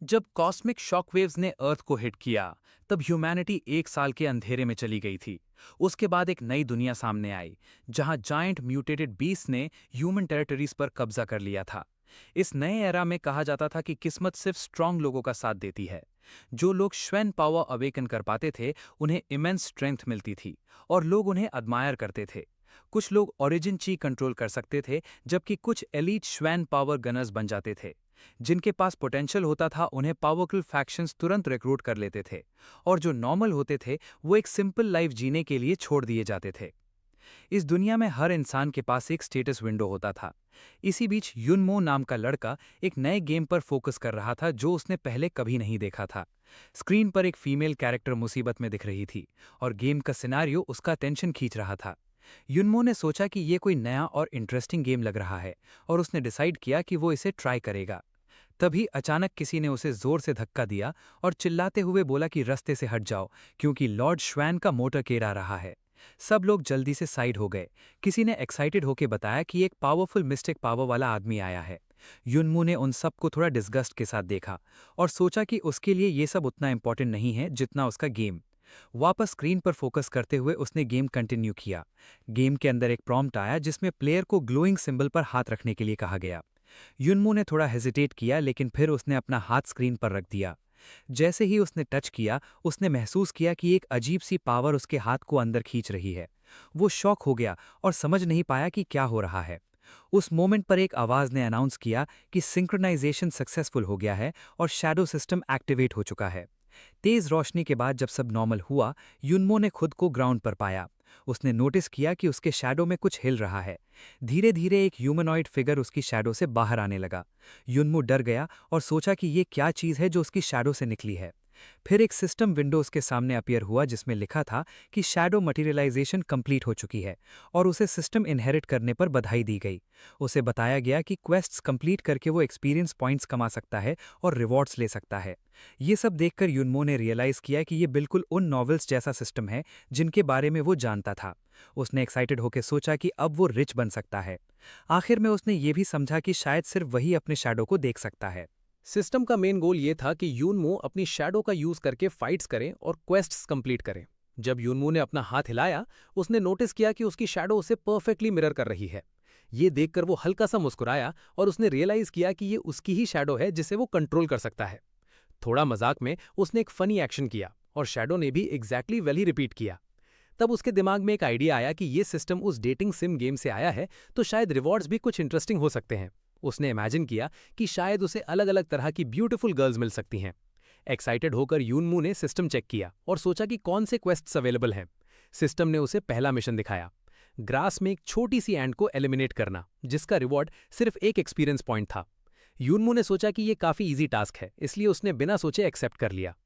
जब cosmic shockwaves ने अर्थ को हिट किया, तब ह्यूमैनिटी 1 साल के अंधेरे में चली गई थी। उसके बाद एक नई दुनिया सामने आई, जहां जायंट म्यूटेटेड बीस्ट ने ह्यूमन टेरिटरीज पर कब्जा कर लिया था। इस नए एरा में कहा जाता था कि किस्मत सिर्फ स्ट्रांग लोगों का साथ देती है। जो लोग श्वेन पावर अवेकन कर पाते थे, उन्हें इमेंस स्ट्रेंथ मिलती थी, और लोग उन्हें अडमायर करते थे। कुछ लोग ओरिजिन ची कंट्रोल कर सकते थे, जबकि कुछ एलीट श्वेन पावर गनर्स बन जाते थे। जिनके पास पोटेंशियल होता था, उन्हें पावरफुल फैक्शंस तुरंत रिक्रूट कर लेते थे, और जो नॉर्मल होते थे वो एक सिंपल लाइफ जीने के लिए छोड़ दिए जाते थे। इस दुनिया में हर इंसान के पास एक स्टेटस विंडो होता था। इसी बीच युनमो नाम का लड़का एक नए गेम पर फोकस कर रहा था जो उसने पहले कभी नहीं देखा था। स्क्रीन पर एक फीमेल कैरेक्टर मुसीबत में दिख रही थी, और गेम का सिनारियो उसका टेंशन खींच रहा था। युनमो ने सोचा कि ये कोई नया और इंटरेस्टिंग गेम लग रहा है, और उसने डिसाइड किया कि वो इसे ट्राई करेगा। तभी अचानक किसी ने उसे जोर से धक्का दिया और चिल्लाते हुए बोला कि रास्ते से हट जाओ, क्योंकि लॉर्ड श्वैन का मोटरकेड आ रहा है। सब लोग जल्दी से साइड हो गए। किसी ने एक्साइटेड होकर बताया कि एक पावरफुल मिस्टिक पावर वाला आदमी आया है। युनमू ने उन सबको थोड़ा डिस्गस्ट के साथ देखा, और सोचा कि उसके लिए ये सब उतना इंपॉर्टेंट नहीं है जितना उसका गेम। वापस स्क्रीन पर फोकस करते हुए उसने गेम कंटिन्यू किया। गेम के अंदर एक प्रॉम्प्ट आया जिसमें प्लेयर को ग्लोइंग सिंबल पर हाथ रखने के लिए कहा गया। युनमू ने थोड़ा हेजिटेट किया, लेकिन फिर उसने अपना हाथ स्क्रीन पर रख दिया। जैसे ही उसने टच किया, उसने महसूस किया कि एक अजीब सी पावर उसके हाथ को अंदर खींच रही है। वो शॉक हो गया और समझ नहीं पाया कि क्या हो रहा है। उस मोमेंट पर एक आवाज ने अनाउंस किया कि सिंक्रोनाइजेशन सक्सेसफुल हो गया है और शैडो सिस्टम एक्टिवेट हो चुका है। तेज रोशनी के बाद जब सब नॉर्मल हुआ, युनमो ने खुद को ग्राउंड पर पाया। उसने नोटिस किया कि उसके शैडो में कुछ हिल रहा है। धीरे धीरे एक ह्यूमनॉइड फिगर उसकी शैडो से बाहर आने लगा। युनमो डर गया और सोचा कि ये क्या चीज़ है जो उसकी शैडो से निकली है। फिर एक सिस्टम विंडो उसके सामने अपीयर हुआ जिसमें लिखा था कि शैडो मटेरियलाइजेशन कंप्लीट हो चुकी है, और उसे सिस्टम इनहेरिट करने पर बधाई दी गई। उसे बताया गया कि क्वेस्ट्स कंप्लीट करके वो एक्सपीरियंस पॉइंट्स कमा सकता है और रिवॉर्ड्स ले सकता है। ये सब देखकर युनमो ने रियलाइज किया कि ये बिल्कुल उन नॉवेल्स जैसा सिस्टम है जिनके बारे में वो जानता था। उसने एक्साइटेड होकर सोचा कि अब वो रिच बन सकता है। आखिर में उसने ये भी समझा कि शायद सिर्फ वही अपने शैडो को देख सकता है। सिस्टम का मेन गोल ये था कि यूनमो अपनी शैडो का यूज करके फाइट्स करे और क्वेस्ट्स कंप्लीट करे। जब यूनमो ने अपना हाथ हिलाया, उसने नोटिस किया कि उसकी शैडो उसे परफेक्टली मिरर कर रही है। ये देखकर वो हल्का सा मुस्कुराया और उसने रियलाइज किया कि ये उसकी ही शैडो है जिसे वो कंट्रोल कर सकता है। थोड़ा मजाक में उसने एक फनी एक्शन किया और शैडो ने भी एग्जैक्टली वही रिपीट किया। तब उसके दिमाग में एक आइडिया आया कि ये सिस्टम उस डेटिंग सिम गेम से आया है, तो शायद रिवॉर्ड्स भी कुछ इंटरेस्टिंग हो सकते हैं। उसने इमेजिन किया कि शायद उसे अलग अलग तरह की ब्यूटीफुल गर्ल्स मिल सकती हैं। एक्साइटेड होकर यूनमू ने सिस्टम चेक किया और सोचा कि कौन से क्वेस्ट्स अवेलेबल हैं। सिस्टम ने उसे पहला मिशन दिखाया, ग्रास में एक छोटी सी एंट को एलिमिनेट करना, जिसका रिवॉर्ड सिर्फ एक एक्सपीरियंस पॉइंट था। यूनमू ने सोचा कि यह काफी इजी टास्क है, इसलिए उसने बिना सोचे एक्सेप्ट कर लिया।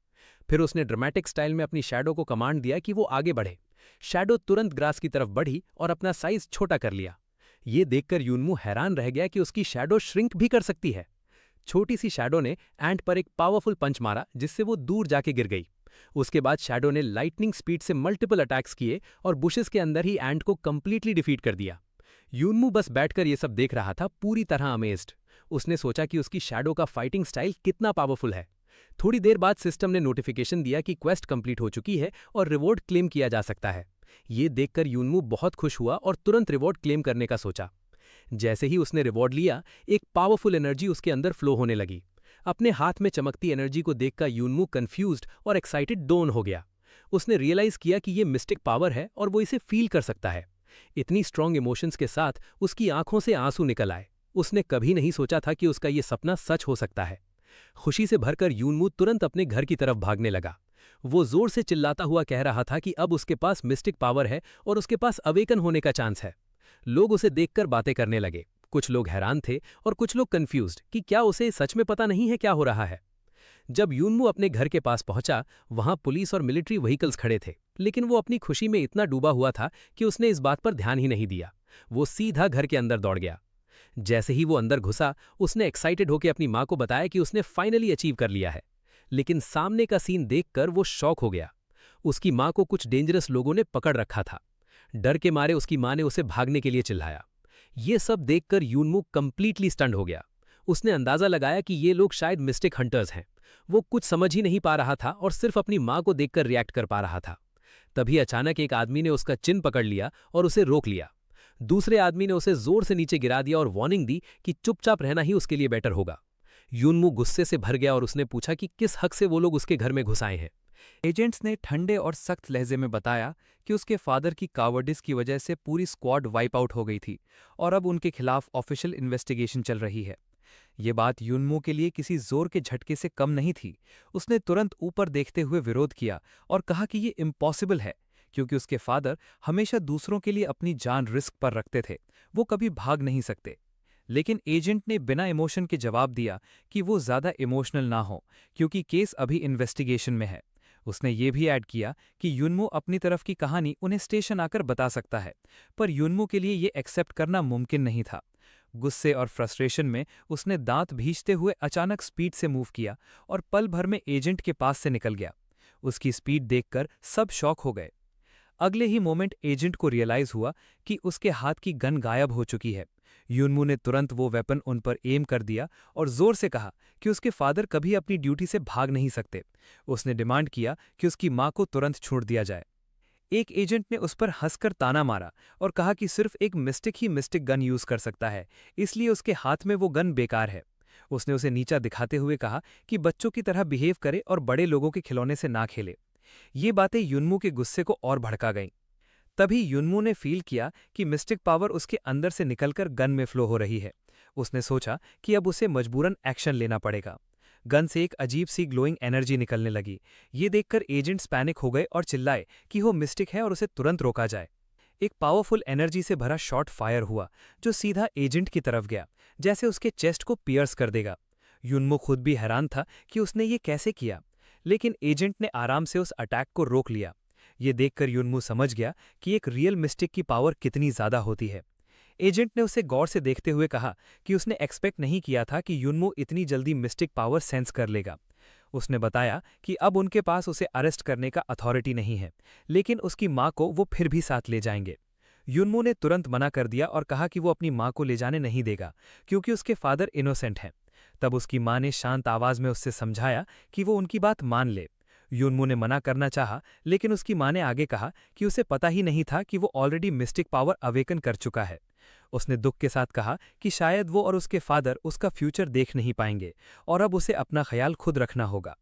फिर उसने ड्रामेटिक स्टाइल में अपनी शैडो को कमांड दिया कि वो आगे बढ़े। शैडो तुरंत ग्रास की तरफ बढ़ी और अपना साइज छोटा कर लिया। ये देखकर यूनमू हैरान रह गया कि उसकी शैडो श्रिंक भी कर सकती है। छोटी सी शैडो ने एंट पर एक पावरफुल पंच मारा जिससे वो दूर जाके गिर गई। उसके बाद शैडो ने लाइटनिंग स्पीड से मल्टीपल अटैक्स किए और बुशेस के अंदर ही एंट को कंप्लीटली डिफीट कर दिया। यूनमू बस बैठकर ये सब देख रहा था, पूरी तरह अमेज्ड। उसने सोचा कि उसकी शैडो का फाइटिंग स्टाइल कितना पावरफुल है। थोड़ी देर बाद सिस्टम ने नोटिफिकेशन दिया कि क्वेस्ट कंप्लीट हो चुकी है और रिवॉर्ड क्लेम किया जा सकता है। ये देखकर यूनमू बहुत खुश हुआ और तुरंत रिवॉर्ड क्लेम करने का सोचा। जैसे ही उसने रिवॉर्ड लिया, एक पावरफुल एनर्जी उसके अंदर फ्लो होने लगी। अपने हाथ में चमकती एनर्जी को देखकर यूनमू कंफ्यूज्ड और एक्साइटेड दोनों हो गया। उसने रियलाइज किया कि ये मिस्टिक पावर है और वो इसे फील कर सकता है। इतनी स्ट्रांग इमोशंस के साथ उसकी आंखों से आंसू निकल आए। उसने कभी नहीं सोचा था कि उसका ये सपना सच हो सकता है। खुशी से भरकर यूनमू तुरंत अपने घर की तरफ भागने लगा। वो जोर से चिल्लाता हुआ कह रहा था कि अब उसके पास मिस्टिक पावर है और उसके पास अवेकन होने का चांस है। लोग उसे देखकर बातें करने लगे। कुछ लोग हैरान थे और कुछ लोग कंफ्यूज्ड कि क्या उसे सच में पता नहीं है क्या हो रहा है। जब यूनमू अपने घर के पास पहुंचा, वहां पुलिस और मिलिट्री व्हीकल्स खड़े थे, लेकिन वो अपनी खुशी में इतना डूबा हुआ था कि उसने इस बात पर ध्यान ही नहीं दिया। वो सीधा घर के अंदर दौड़ गया। जैसे ही वो अंदर घुसा, उसने एक्साइटेड होकर अपनी मां को बताया कि उसने फाइनली अचीव कर लिया है। लेकिन सामने का सीन देखकर वो शॉक हो गया। उसकी मां को कुछ डेंजरस लोगों ने पकड़ रखा था। डर के मारे उसकी मां ने उसे भागने के लिए चिल्लाया। ये सब देखकर यूनमू कंप्लीटली स्टंड हो गया। उसने अंदाजा लगाया कि ये लोग शायद मिस्टिक हंटर्स हैं, वो कुछ समझ ही नहीं पा रहा था और सिर्फ अपनी माँ को देखकर रिएक्ट कर पा रहा था। तभी अचानक एक आदमी ने उसका चिन पकड़ लिया और उसे रोक लिया। दूसरे आदमी ने उसे जोर से नीचे गिरा दिया और वार्निंग दी कि चुपचाप रहना ही उसके लिए बेटर होगा। यूनमू गुस्से से भर गया और उसने पूछा कि किस हक से वो लोग उसके घर में घुस आए हैं। एजेंट्स ने ठंडे और सख्त लहजे में बताया कि उसके फादर की कावर्डिस की वजह से पूरी स्क्वाड वाइप आउट हो गई थी और अब उनके खिलाफ ऑफिशियल इन्वेस्टिगेशन चल रही है। ये बात यूनमो के लिए किसी जोर के झटके से कम नहीं थी। उसने तुरंत ऊपर देखते हुए विरोध किया और कहा कि ये इम्पॉसिबल है, क्योंकि उसके फादर हमेशा दूसरों के लिए अपनी जान रिस्क पर रखते थे। वो कभी भाग नहीं सकते। लेकिन एजेंट ने बिना इमोशन के जवाब दिया कि वो ज्यादा इमोशनल ना हो, क्योंकि केस अभी इन्वेस्टिगेशन में है। उसने ये भी ऐड किया कि यूनमो अपनी तरफ की कहानी उन्हें स्टेशन आकर बता सकता है, पर यूनमो के लिए ये एक्सेप्ट करना मुमकिन नहीं था। गुस्से और फ्रस्ट्रेशन में उसने दांत भींचते हुए अचानक स्पीड से मूव किया और पल भर में एजेंट के पास से निकल गया। उसकी स्पीड देखकर सब शॉक हो गए। अगले ही मोमेंट एजेंट को रियलाइज हुआ कि उसके हाथ की गन गायब हो चुकी है। यूनमू ने तुरंत वो वेपन उन पर एम कर दिया और जोर से कहा कि उसके फादर कभी अपनी ड्यूटी से भाग नहीं सकते। उसने डिमांड किया कि उसकी मां को तुरंत छोड़ दिया जाए। एक एजेंट ने उस पर हंसकर ताना मारा और कहा कि सिर्फ एक मिस्टिक ही मिस्टिक गन यूज कर सकता है, इसलिए उसके हाथ में वो गन बेकार है। उसने उसे नीचा दिखाते हुए कहा कि बच्चों की तरह बिहेव करे और बड़े लोगों के खिलौने से ना खेले। ये बातें यूनमू के गुस्से को और भड़का गईं। तभी यूनमू ने फील किया कि मिस्टिक पावर उसके अंदर से निकलकर गन में फ्लो हो रही है। उसने सोचा कि अब उसे मजबूरन एक्शन लेना पड़ेगा। गन से एक अजीब सी ग्लोइंग एनर्जी निकलने लगी। ये देखकर एजेंट्स पैनिक हो गए और चिल्लाए कि वो मिस्टिक है और उसे तुरंत रोका जाए। एक पावरफुल एनर्जी से भरा शॉट फायर हुआ जो सीधा एजेंट की तरफ गया, जैसे उसके चेस्ट को पियर्स कर देगा। यूनमो खुद भी हैरान था कि उसने ये कैसे किया, लेकिन एजेंट ने आराम से उस अटैक को रोक लिया। ये देखकर यूनमू समझ गया कि एक रियल मिस्टिक की पावर कितनी ज्यादा होती है। एजेंट ने उसे गौर से देखते हुए कहा कि उसने एक्सपेक्ट नहीं किया था कि यूनमो इतनी जल्दी मिस्टिक पावर सेंस कर लेगा। उसने बताया कि अब उनके पास उसे अरेस्ट करने का अथॉरिटी नहीं है, लेकिन उसकी मां को वो फिर भी साथ ले जाएंगे। यूनमो ने तुरंत मना कर दिया और कहा कि वो अपनी मां को ले जाने नहीं देगा, क्योंकि उसके फादर इनोसेंट हैं। तब उसकी मां ने शांत आवाज में उससे समझाया कि वो उनकी बात मान ले। यूनमू ने मना करना चाहा, लेकिन उसकी मां ने आगे कहा कि उसे पता ही नहीं था कि वो ऑलरेडी मिस्टिक पावर अवेकन कर चुका है। उसने दुख के साथ कहा कि शायद वो और उसके फादर उसका फ्यूचर देख नहीं पाएंगे और अब उसे अपना ख्याल खुद रखना होगा।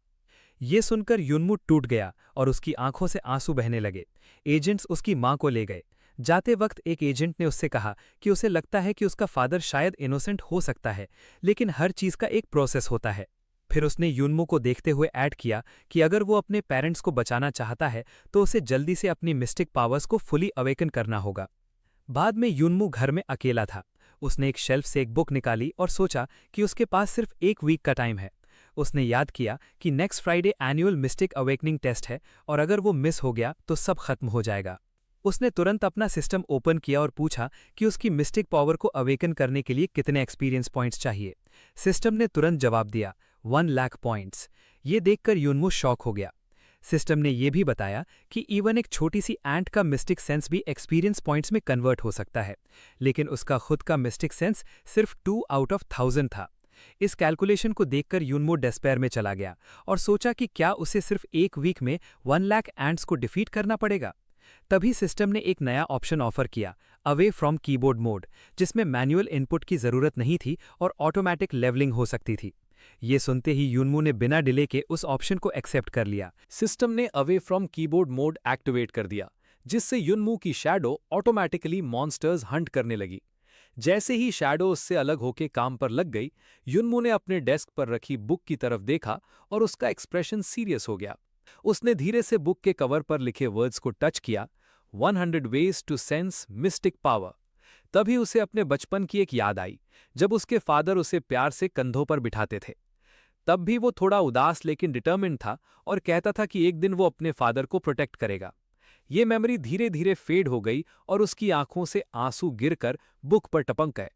ये सुनकर यूनमू टूट गया और उसकी आंखों से आंसू बहने लगे। एजेंट्स उसकी मां को ले गए। जाते वक्त एक एजेंट ने उससे कहा कि उसे लगता है कि उसका फादर शायद इनोसेंट हो सकता है, लेकिन हर चीज का एक प्रोसेस होता है। फिर उसने यूनमू को देखते हुए ऐड किया कि अगर वो अपने पेरेंट्स को बचाना चाहता है तो उसे जल्दी से अपनी मिस्टिक पावर्स को फुली अवेकन करना होगा। बाद में यूनमू घर में अकेला था। उसने एक शेल्फ से एक बुक निकाली और सोचा कि उसके पास सिर्फ एक वीक का टाइम है। उसने याद किया कि next Friday annual mystic awakening test है और अगर वो मिस हो गया तो सब खत्म हो जाएगा। उसने तुरंत अपना सिस्टम ओपन किया और पूछा कि उसकी मिस्टिक पावर को अवेकन करने के लिए कितने एक्सपीरियंस पॉइंट्स चाहिए। सिस्टम ने तुरंत जवाब दिया, 1 लाख पॉइंट्स। ये देखकर यूनमू शॉक हो गया। सिस्टम ने यह भी बताया कि इवन एक छोटी सी एंट का मिस्टिक सेंस भी एक्सपीरियंस पॉइंट्स में कन्वर्ट हो सकता है, लेकिन उसका खुद का मिस्टिक सेंस सिर्फ 2 आउट ऑफ 1000 था। इस कैलकुलेशन को देखकर यूनमो डेस्पेयर में चला गया और सोचा कि क्या उसे सिर्फ एक वीक में 1 लाख एंट्स को डिफीट करना पड़ेगा। तभी सिस्टम ने एक नया ऑप्शन ऑफर किया, अवे फ्रॉम कीबोर्ड मोड, जिसमें मैनुअल इनपुट की जरूरत नहीं थी और ऑटोमेटिक लेवलिंग हो सकती थी। ये सुनते ही यूनमू ने बिना डिले के उस ऑप्शन को एक्सेप्ट कर लिया। सिस्टम ने away from keyboard mode activate कर दिया, जिससे यूनमू की शैडो ऑटोमेटिकली मॉन्स्टर्स हंट करने लगी। जैसे ही शैडो उससे अलग होकर काम पर लग गई, यूनमू ने अपने डेस्क पर रखी बुक की तरफ देखा और उसका एक्सप्रेशन सीरियस हो गया। उसने धीरे से बुक के कवर पर लिखे वर्ड्स को टच किया, 100 ways to sense mystic power. तभी उसे अपने बचपन की एक याद आई, जब उसके फादर उसे प्यार से कंधों पर बिठाते थे। तब भी वो थोड़ा उदास लेकिन डिटर्मिन्ड था और कहता था कि एक दिन वो अपने फादर को प्रोटेक्ट करेगा। ये मेमोरी धीरे धीरे फेड हो गई और उसकी आंखों से आंसू गिरकर बुक पर टपक गए।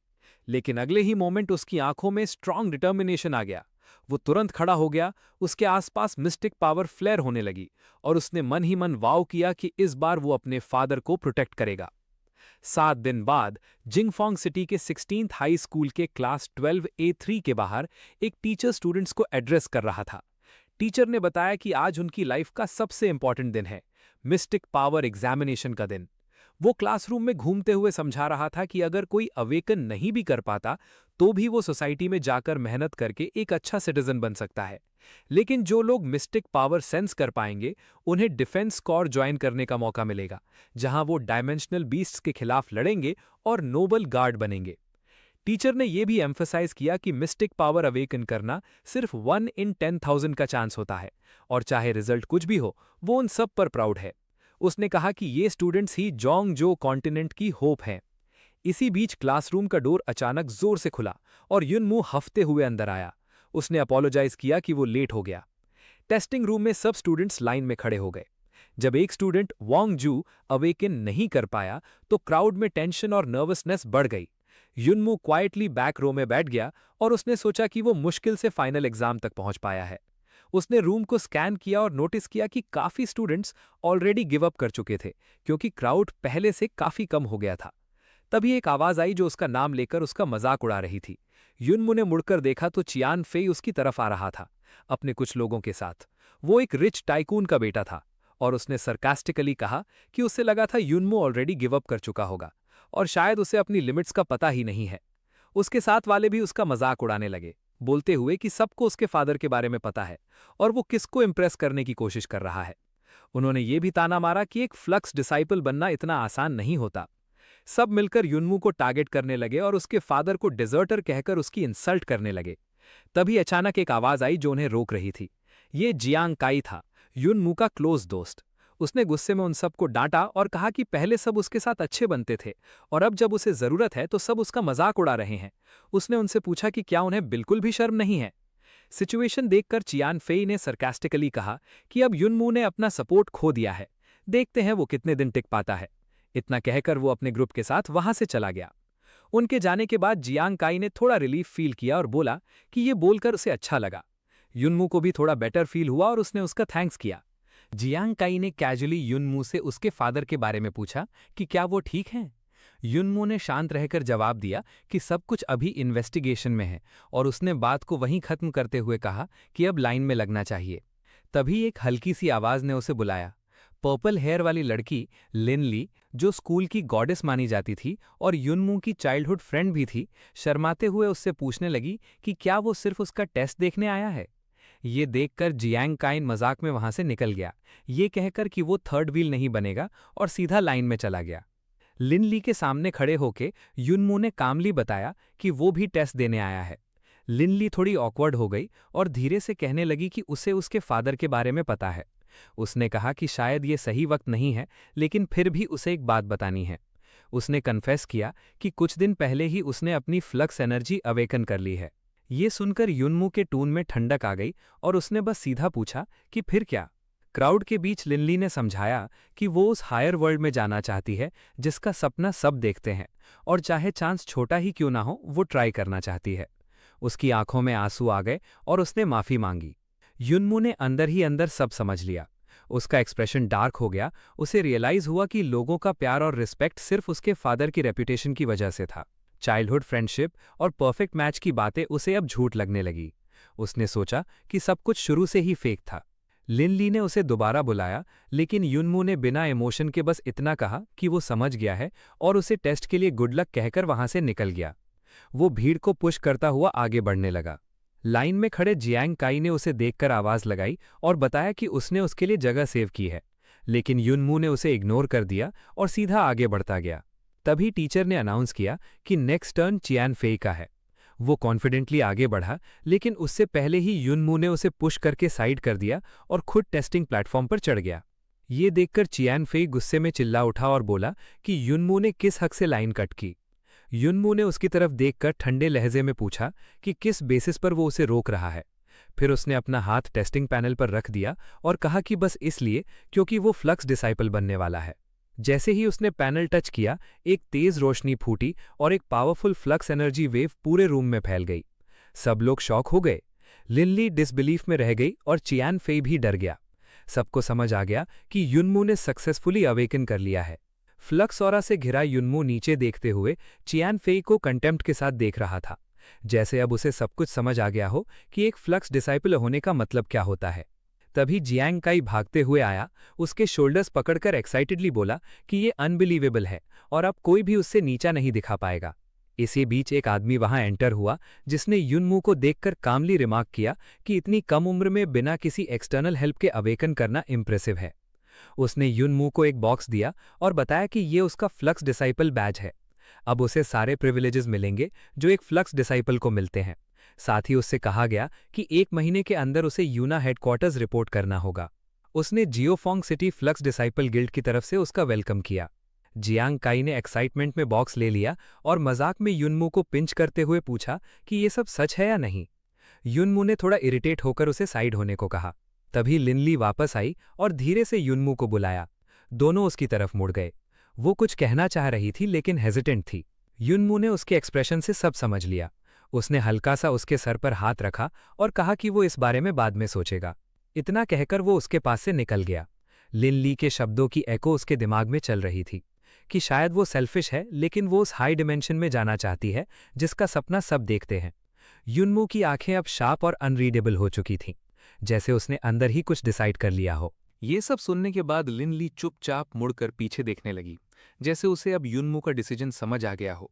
लेकिन अगले ही मोमेंट उसकी आंखों में स्ट्रांग डिटर्मिनेशन आ गया। वो तुरंत खड़ा हो गया, उसके आसपास मिस्टिक पावर फ्लेयर होने लगी और उसने मन ही मन वाव किया कि इस बार वो अपने फादर को प्रोटेक्ट करेगा। 7 दिन बाद जिंगफोंग सिटी के 16th हाई स्कूल के क्लास 12A3 के बाहर एक टीचर स्टूडेंट्स को एड्रेस कर रहा था। टीचर ने बताया कि आज उनकी लाइफ का सबसे इंपॉर्टेंट दिन है, मिस्टिक पावर एग्जामिनेशन का दिन। वो क्लासरूम में घूमते हुए समझा रहा था कि अगर कोई अवेकन नहीं भी कर पाता तो भी वो सोसाइटी में जाकर मेहनत करके एक अच्छा सिटीजन बन सकता है। लेकिन जो लोग मिस्टिक पावर सेंस कर पाएंगे उन्हें डिफेंस कॉर ज्वाइन करने का मौका मिलेगा, जहां वो डायमेंशनल बीस्ट्स के खिलाफ लड़ेंगे और नोबल गार्ड बनेंगे। टीचर ने यह भी एम्फसाइज किया कि मिस्टिक पावर अवेकन करना सिर्फ 1 in 10,000 का चांस होता है, और चाहे रिजल्ट कुछ भी हो वो उन सब पर प्राउड है। उसने कहा कि ये स्टूडेंट्स ही जोंग जो कॉन्टिनेंट की होप हैं। इसी बीच क्लासरूम का डोर अचानक जोर से खुला और युनमू हफ्ते हुए अंदर आया। उसने अपोलोजाइज किया कि वो लेट हो गया। टेस्टिंग रूम में सब स्टूडेंट्स लाइन में खड़े हो गए। जब एक स्टूडेंट वांग जू अवेकन नहीं कर पाया तो क्राउड में टेंशन और नर्वसनेस बढ़ गई। युनमू क्वाइटली बैक रो में बैठ गया और उसने सोचा कि वो मुश्किल से फाइनल एग्जाम तक पहुंच पाया है। उसने रूम को स्कैन किया और नोटिस किया कि काफी स्टूडेंट्स ऑलरेडी गिव अप कर चुके थे, क्योंकि क्राउड पहले से काफी कम हो गया था। तभी एक आवाज आई जो उसका नाम लेकर उसका मजाक उड़ा रही थी। युनमू ने मुड़कर देखा तो चियान फेई उसकी तरफ आ रहा था, अपने कुछ लोगों के साथ। वो एक रिच टाइकून का बेटा था, और उसने सरकास्टिकली कहा कि उसे लगा था युनमू ऑलरेडी गिव अप कर चुका होगा और शायद उसे अपनी लिमिट्स का पता ही नहीं है। उसके साथ वाले भी उसका मजाक उड़ाने लगे, बोलते हुए कि सबको उसके फादर के बारे में पता है और वो किसको इम्प्रेस करने की कोशिश कर रहा है। उन्होंने ये भी ताना मारा कि एक फ्लक्स डिसाइपल बनना इतना आसान नहीं होता। सब मिलकर युनमू को टारगेट करने लगे और उसके फादर को डिजर्टर कहकर उसकी इंसल्ट करने लगे। तभी अचानक एक आवाज आई जो उन्हें रोक रही थी। ये जियांग काई था, युनमू का क्लोज दोस्त। उसने गुस्से में उन सबको डांटा और कहा कि पहले सब उसके साथ अच्छे बनते थे और अब जब उसे जरूरत है तो सब उसका मजाक उड़ा रहे हैं। उसने उनसे पूछा कि क्या उन्हें बिल्कुल भी शर्म नहीं है। सिचुएशन देखकर चियान फेई ने सरकास्टिकली कहा कि अब युनमू ने अपना सपोर्ट खो दिया है, देखते हैं वो कितने दिन टिक पाता है। इतना कहकर वो अपने ग्रुप के साथ वहां से चला गया। उनके जाने के बाद जियांग काई ने थोड़ा रिलीफ फील किया और बोला कि ये बोलकर उसे अच्छा लगा। युनमू को भी थोड़ा बेटर फील हुआ और उसने उसका थैंक्स किया। जियांग काई ने कैजुअली युनमू से उसके फादर के बारे में पूछा कि क्या वो ठीक हैं। युनमू ने शांत रहकर जवाब दिया कि सब कुछ अभी इन्वेस्टिगेशन में है, और उसने बात को वहीं खत्म करते हुए कहा कि अब लाइन में लगना चाहिए। तभी एक हल्की सी आवाज ने उसे बुलाया। पर्पल हेयर वाली लड़की लिनली, जो स्कूल की गॉडेस मानी जाती थी और युनमू की चाइल्डहुड फ्रेंड भी थी, शर्माते हुए उससे पूछने लगी कि क्या वो सिर्फ उसका टेस्ट देखने आया है। ये देखकर जियांग काइन मजाक में वहां से निकल गया, ये कहकर कि वो थर्ड व्हील नहीं बनेगा, और सीधा लाइन में चला गया। लिनली के सामने खड़े होके युनमू ने कामली बताया कि वो भी टेस्ट देने आया है। लिनली थोड़ी ऑकवर्ड हो गई और धीरे से कहने लगी कि उसे उसके फादर के बारे में पता है। उसने कहा कि शायद ये सही वक्त नहीं है, लेकिन फिर भी उसे एक बात बतानी है। उसने कन्फेस किया कि कुछ दिन पहले ही उसने अपनी फ्लक्स एनर्जी अवेकन कर ली है। ये सुनकर युनमू के टून में ठंडक आ गई और उसने बस सीधा पूछा कि फिर क्या। क्राउड के बीच लिनली ने समझाया कि वो उस हायर वर्ल्ड में जाना चाहती है जिसका सपना सब देखते हैं, और चाहे चांस छोटा ही क्यों ना हो वो ट्राई करना चाहती है। उसकी आंखों में आंसू आ गए और उसने माफी मांगी। युनमू ने अंदर ही अंदर सब समझ लिया। उसका एक्सप्रेशन डार्क हो गया। उसे रियलाइज हुआ कि लोगों का प्यार और रिस्पेक्ट सिर्फ उसके फादर की रेपुटेशन की वजह से था। चाइल्डहुड फ्रेंडशिप और परफेक्ट मैच की बातें उसे अब झूठ लगने लगी। उसने सोचा कि सब कुछ शुरू से ही फेक था। लिनली ने उसे दोबारा बुलाया, लेकिन युनमू ने बिना इमोशन के बस इतना कहा कि वो समझ गया है और उसे टेस्ट के लिए गुड लक कहकर वहां से निकल गया। वो भीड़ को पुश करता हुआ आगे बढ़ने लगा। लाइन में खड़े जियांग काई ने उसे देखकर आवाज लगाई और बताया कि उसने उसके लिए जगह सेव की है, लेकिन युनमू ने उसे इग्नोर कर दिया और सीधा आगे बढ़ता गया। तभी टीचर ने अनाउंस किया कि नेक्स्ट टर्न चियान फेई का है। वो कॉन्फिडेंटली आगे बढ़ा, लेकिन उससे पहले ही युनमू ने उसे पुश करके साइड कर दिया और खुद टेस्टिंग प्लेटफॉर्म पर चढ़ गया। ये देखकर चियान फेई गुस्से में चिल्ला उठा और बोला कि युनमू ने किस हक से लाइन कट की। युनमू ने उसकी तरफ देखकर ठंडे लहजे में पूछा कि किस बेसिस पर वो उसे रोक रहा है। फिर उसने अपना हाथ टेस्टिंग पैनल पर रख दिया और कहा कि बस इसलिए क्योंकि वो फ्लक्स डिसाइपल बनने वाला है। जैसे ही उसने पैनल टच किया, एक तेज रोशनी फूटी और एक पावरफुल फ्लक्स एनर्जी वेव पूरे रूम में फैल गई। सब लोग शॉक हो गए। लिनली डिसबिलीफ में रह गई और चियान फेई भी डर गया। सबको समझ आ गया कि युनमू ने सक्सेसफुली अवेकन कर लिया है। फ्लक्स ऑरा से घिरा युनमू नीचे देखते हुए चियान फेई को कंटेम्प्ट के साथ देख रहा था, जैसे अब उसे सब कुछ समझ आ गया हो कि एक फ्लक्स डिसाइपल होने का मतलब क्या होता है। तभी जियांग काई भागते हुए आया, उसके शोल्डर्स पकड़कर एक्साइटेडली बोला कि ये अनबिलीवेबल है और अब कोई भी उससे नीचा नहीं दिखा पाएगा। इसी बीच एक आदमी वहां एंटर हुआ जिसने युनमू को देखकर कामली रिमार्क किया कि इतनी कम उम्र में बिना किसी एक्सटर्नल हेल्प के अवेकन करना इम्प्रेसिव है। उसने युनमू को एक बॉक्स दिया और बताया कि ये उसका फ्लक्स डिसाइपल बैज है। अब उसे सारे प्रिविलेजेस मिलेंगे जो एक फ्लक्स डिसाइपल को मिलते हैं। साथ ही उससे कहा गया कि 1 महीने के अंदर उसे यूना हेडक्वार्टर्स रिपोर्ट करना होगा। उसने जियोफोंग सिटी फ्लक्स डिसाइपल गिल्ड की तरफ से उसका वेलकम किया। जियांग काई ने एक्साइटमेंट में बॉक्स ले लिया और मजाक में युनमू को पिंच करते हुए पूछा कि ये सब सच है या नहीं। युनमू ने थोड़ा इरिटेट होकर उसे साइड होने को कहा। तभी लिनली वापस आई और धीरे से युनमू को बुलाया। दोनों उसकी तरफ मुड़ गए। वो कुछ कहना चाह रही थी लेकिन हेजिटेंट थी। युनमू ने उसके एक्सप्रेशन से सब समझ लिया। उसने हल्का सा उसके सर पर हाथ रखा और कहा कि वो इस बारे में बाद में सोचेगा। इतना कहकर वो उसके पास से निकल गया। लिनली के शब्दों की एको उसके दिमाग में चल रही थी कि शायद वो सेल्फिश है लेकिन वो उस हाई डिमेंशन में जाना चाहती है जिसका सपना सब देखते हैं। युनमू की आंखें अब शार्प और अनरीडेबल हो चुकी थीं, जैसे उसने अंदर ही कुछ डिसाइड कर लिया हो। ये सब सुनने के बाद लिनली चुपचाप मुड़कर पीछे देखने लगी, जैसे उसे अब युनमू का डिसीजन समझ आ गया हो।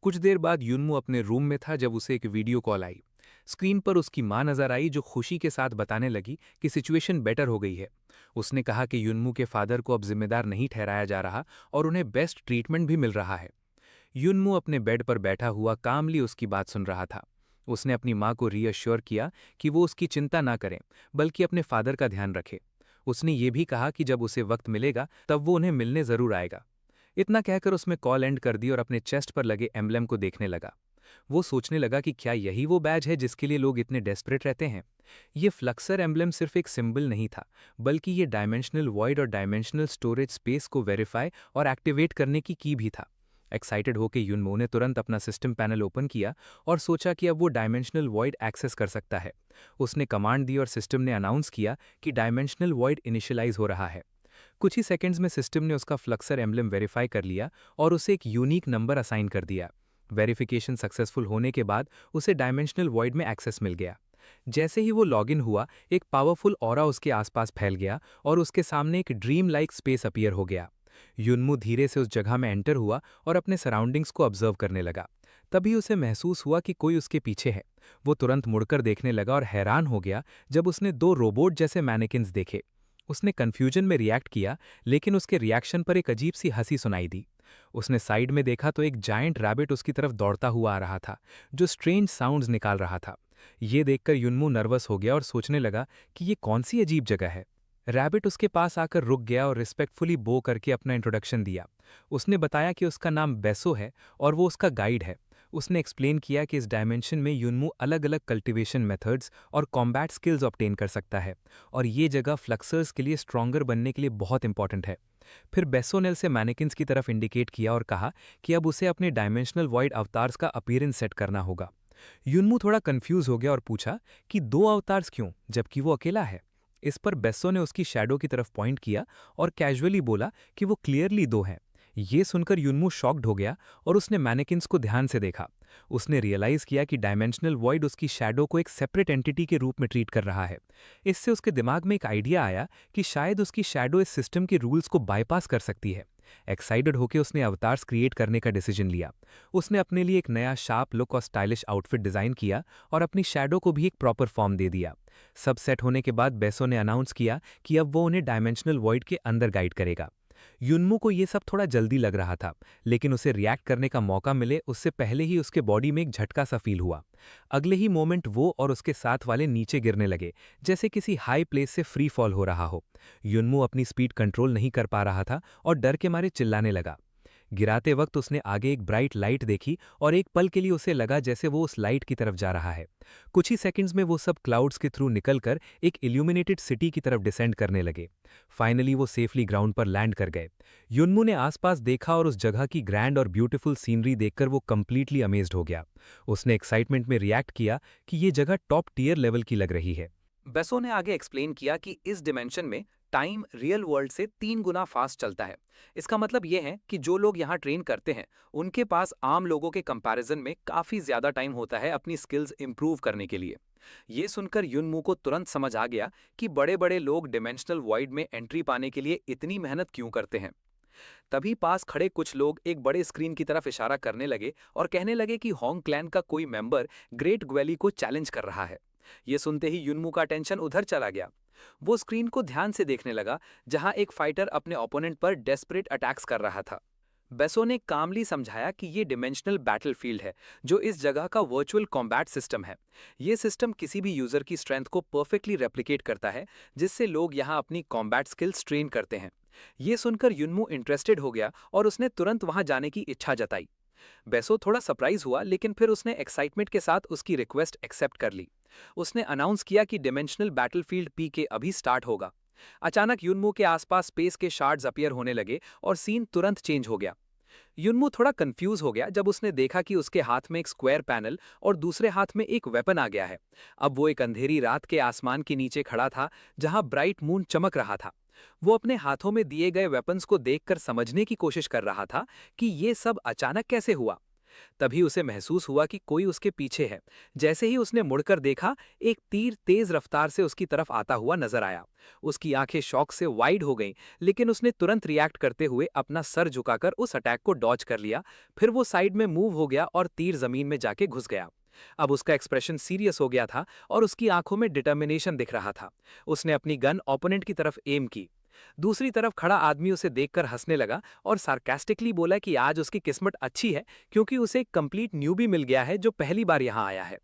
कुछ देर बाद युनमू अपने रूम में था जब उसे एक वीडियो कॉल आई। स्क्रीन पर उसकी मां नजर आई जो खुशी के साथ बताने लगी कि सिचुएशन बेटर हो गई है। उसने कहा कि युनमू के फादर को अब जिम्मेदार नहीं ठहराया जा रहा और उन्हें बेस्ट ट्रीटमेंट भी मिल रहा है। युनमू अपने बेड पर बैठा हुआ कामली उसकी बात सुन रहा था। उसने अपनी मां को रीअश्योर किया कि वो उसकी चिंता ना करें, बल्कि अपने फादर का ध्यान रखे। उसने ये भी कहा कि जब उसे वक्त मिलेगा तब वो उन्हें मिलने जरूर आएगा। इतना कहकर उसने कॉल एंड कर दी और अपने चेस्ट पर लगे एम्ब्लेम को देखने लगा। वो सोचने लगा कि क्या यही वो बैज है जिसके लिए लोग इतने डेस्परेट रहते हैं। ये फ्लक्सर एम्ब्लेम सिर्फ एक सिंबल नहीं था, बल्कि ये डायमेंशनल वॉइड और डायमेंशनल स्टोरेज स्पेस को वेरीफाई और एक्टिवेट करने की भी था। एक्साइटेड होकर युनमो ने तुरंत अपना सिस्टम पैनल ओपन किया और सोचा कि अब वो डायमेंशनल वॉइड एक्सेस कर सकता है। उसने कमांड दी और सिस्टम ने अनाउंस किया कि डायमेंशनल वॉइड इनिशियलाइज हो रहा है। कुछ ही सेकंड्स में सिस्टम ने उसका फ्लक्सर एम्ब्लेम वेरीफाई कर लिया और उसे एक यूनिक नंबर असाइन कर दिया। वेरिफिकेशन सक्सेसफुल होने के बाद उसे डायमेंशनल वॉइड में एक्सेस मिल गया। जैसे ही वो लॉगिन हुआ, एक पावरफुल ऑरा उसके आसपास फैल गया और उसके सामने एक ड्रीम लाइक स्पेस अपीयर हो गया। युनमू धीरे से उस जगह में एंटर हुआ और अपने सराउंडिंग्स को ऑब्जर्व करने लगा। तभी उसे महसूस हुआ कि कोई उसके पीछे है। वो तुरंत मुड़कर देखने लगा और हैरान हो गया जब उसने 2 रोबोट जैसे मैनेकिन्स देखे। उसने कंफ्यूजन में रिएक्ट किया, लेकिन उसके रिएक्शन पर एक अजीब सी हंसी सुनाई दी। उसने साइड में देखा तो एक जायंट रैबिट उसकी तरफ दौड़ता हुआ आ रहा था, जो स्ट्रेंज साउंड्स निकाल रहा था। ये देखकर युनमू नर्वस हो गया और सोचने लगा कि ये कौन सी अजीब जगह है। रैबिट उसके पास आकर रुक गया और रिस्पेक्टफुली बो करके अपना इंट्रोडक्शन दिया। उसने बताया कि उसका नाम बेसो है और वो उसका गाइड है। उसने एक्सप्लेन किया कि इस डायमेंशन में युनमू अलग अलग कल्टीवेशन मेथड्स और कॉम्बैट स्किल्स ऑब्टेन कर सकता है और ये जगह फ्लक्सर्स के लिए स्ट्रॉन्गर बनने के लिए बहुत इंपॉर्टेंट है। फिर बेसोनेल से मैनेकिन्स की तरफ इंडिकेट किया और कहा कि अब उसे अपने डायमेंशनल वॉइड अवतार्स का अपीयरेंस सेट करना होगा। युनमू थोड़ा कंफ्यूज हो गया और पूछा कि 2 अवतार्स क्यों, जबकि वो अकेला है। इस पर बेसो ने उसकी शैडो की तरफ पॉइंट किया और कैजुअली बोला कि वो क्लियरली 2 हैं। ये सुनकर युनमू शॉक्ड हो गया और उसने मैनेकिन्स को ध्यान से देखा। उसने रियलाइज किया कि डायमेंशनल वॉइड उसकी शैडो को एक सेपरेट एंटिटी के रूप में ट्रीट कर रहा है। इससे उसके दिमाग में एक आइडिया आया कि शायद उसकी शैडो इस सिस्टम के रूल्स को बाईपास कर सकती है। एक्साइटेड होकर उसने अवतार्स क्रिएट करने का डिसीजन लिया। उसने अपने लिए एक नया शार्प लुक और स्टाइलिश आउटफिट डिजाइन किया और अपनी शैडो को भी एक प्रॉपर फॉर्म दे दिया। सब सेट होने के बाद बेसो ने अनाउंस किया कि अब वो उन्हें डायमेंशनल वॉइड के अंदर गाइड करेगा। युनमू को ये सब थोड़ा जल्दी लग रहा था, लेकिन उसे रिएक्ट करने का मौका मिले उससे पहले ही उसके बॉडी में एक झटका सा फील हुआ। अगले ही मोमेंट वो और उसके साथ वाले नीचे गिरने लगे, जैसे किसी हाई प्लेस से फ्री फॉल हो रहा हो। युनमू अपनी स्पीड कंट्रोल नहीं कर पा रहा था और डर के मारे चिल्लाने लगा। गिराते वक्त उसने आगे एक ब्राइट लाइट देखी और एक पल के लिए उसे लगा जैसे वो उस लाइट की तरफ जा रहा है। कुछ ही सेकंड्स में वो सब क्लाउड्स के थ्रू निकलकर एक इल्यूमिनेटेड सिटी की तरफ डिसेंड करने लगे। फाइनली वो सेफली ग्राउंड पर लैंड कर गए। युनमू ने आसपास देखा और उस जगह की ग्रैंड और ब्यूटीफुल सीनरी देखकर वो कंप्लीटली अमेज्ड हो गया। उसने एक्साइटमेंट में रिएक्ट किया कि ये जगह टॉप टियर लेवल की लग रही है। बेसो ने आगे एक्सप्लेन किया कि इस डिमेंशन में टाइम रियल वर्ल्ड से 3 गुना फास्ट चलता है। इसका मतलब ये है कि जो लोग यहाँ ट्रेन करते हैं, उनके पास आम लोगों के कंपैरिजन में काफ़ी ज़्यादा टाइम होता है अपनी स्किल्स इंप्रूव करने के लिए। ये सुनकर युनमू को तुरंत समझ आ गया कि बड़े-बड़े लोग डिमेंशनल वॉइड में एंट्री पाने के लिए इतनी मेहनत क्यों करते हैं। तभी पास खड़े कुछ लोग एक बड़े स्क्रीन की तरफ इशारा करने लगे और कहने लगे कि होंग क्लैन का कोई मेंबर ग्रेट ग्वेली को चैलेंज कर रहा है। ये सुनते ही युनमू का टेंशन उधर चला गया। वो स्क्रीन को ध्यान से देखने लगा, जहां एक फाइटर अपने ओपोनेंट पर डेस्परेट अटैक्स कर रहा था। बेसो ने कामली समझाया कि ये डिमेंशनल बैटलफील्ड है, जो इस जगह का वर्चुअल कॉम्बैट सिस्टम है। ये सिस्टम किसी भी यूजर की स्ट्रेंथ को परफेक्टली रेप्लिकेट करता है, जिससे लोग यहाँ अपनी कॉम्बैट स्किल्स ट्रेन करते हैं। ये सुनकर युनमू इंटरेस्टेड हो गया और उसने तुरंत वहां जाने की इच्छा जताई। बेसो थोड़ा सरप्राइज हुआ, लेकिन फिर उसने एक्साइटमेंट के साथ उसकी रिक्वेस्ट एक्सेप्ट कर ली। उसने अनाउंस किया कि डिमेंशनल बैटलफील्ड पीके अभी स्टार्ट होगा। अचानक युनमू के आसपास स्पेस के शार्ड्स अपीयर होने लगे और सीन तुरंत चेंज हो गया। युनमू थोड़ा कंफ्यूज हो गया जब उसने देखा कि उसके हाथ में एक स्क्वायर पैनल और दूसरे हाथ में एक वेपन आ गया है। अब वो एक अंधेरी रात के आसमान के नीचे खड़ा था, जहां ब्राइट मून चमक रहा था। वो अपने हाथों में दिए गए वेपन्स को देखकर समझने की कोशिश कर रहा था कि ये सब अचानक कैसे हुआ। तभी उसे महसूस हुआ कि कोई उसके पीछे है। जैसे ही उसने मुड़कर देखा, एक तीर तेज रफ्तार से उसकी तरफ आता हुआ नजर आया। उसकी आंखें शॉक से वाइड हो गईं, लेकिन उसने तुरंत रिएक्ट करते हुए अपना सर झुकाकर उस अटैक को डॉज कर लिया। फिर वो साइड में मूव हो गया और तीर जमीन में जाके घुस गया। अब उसका एक्सप्रेशन सीरियस हो गया था और उसकी आंखों में डिटर्मिनेशन दिख रहा था। उसने अपनी गन ओपोनेंट की तरफ एम की। दूसरी तरफ खड़ा आदमी उसे देखकर हंसने लगा और सार्कास्टिकली बोला कि आज उसकी किस्मत अच्छी है, क्योंकि उसे एक कंप्लीट न्यूबी मिल गया है जो पहली बार यहाँ आया है।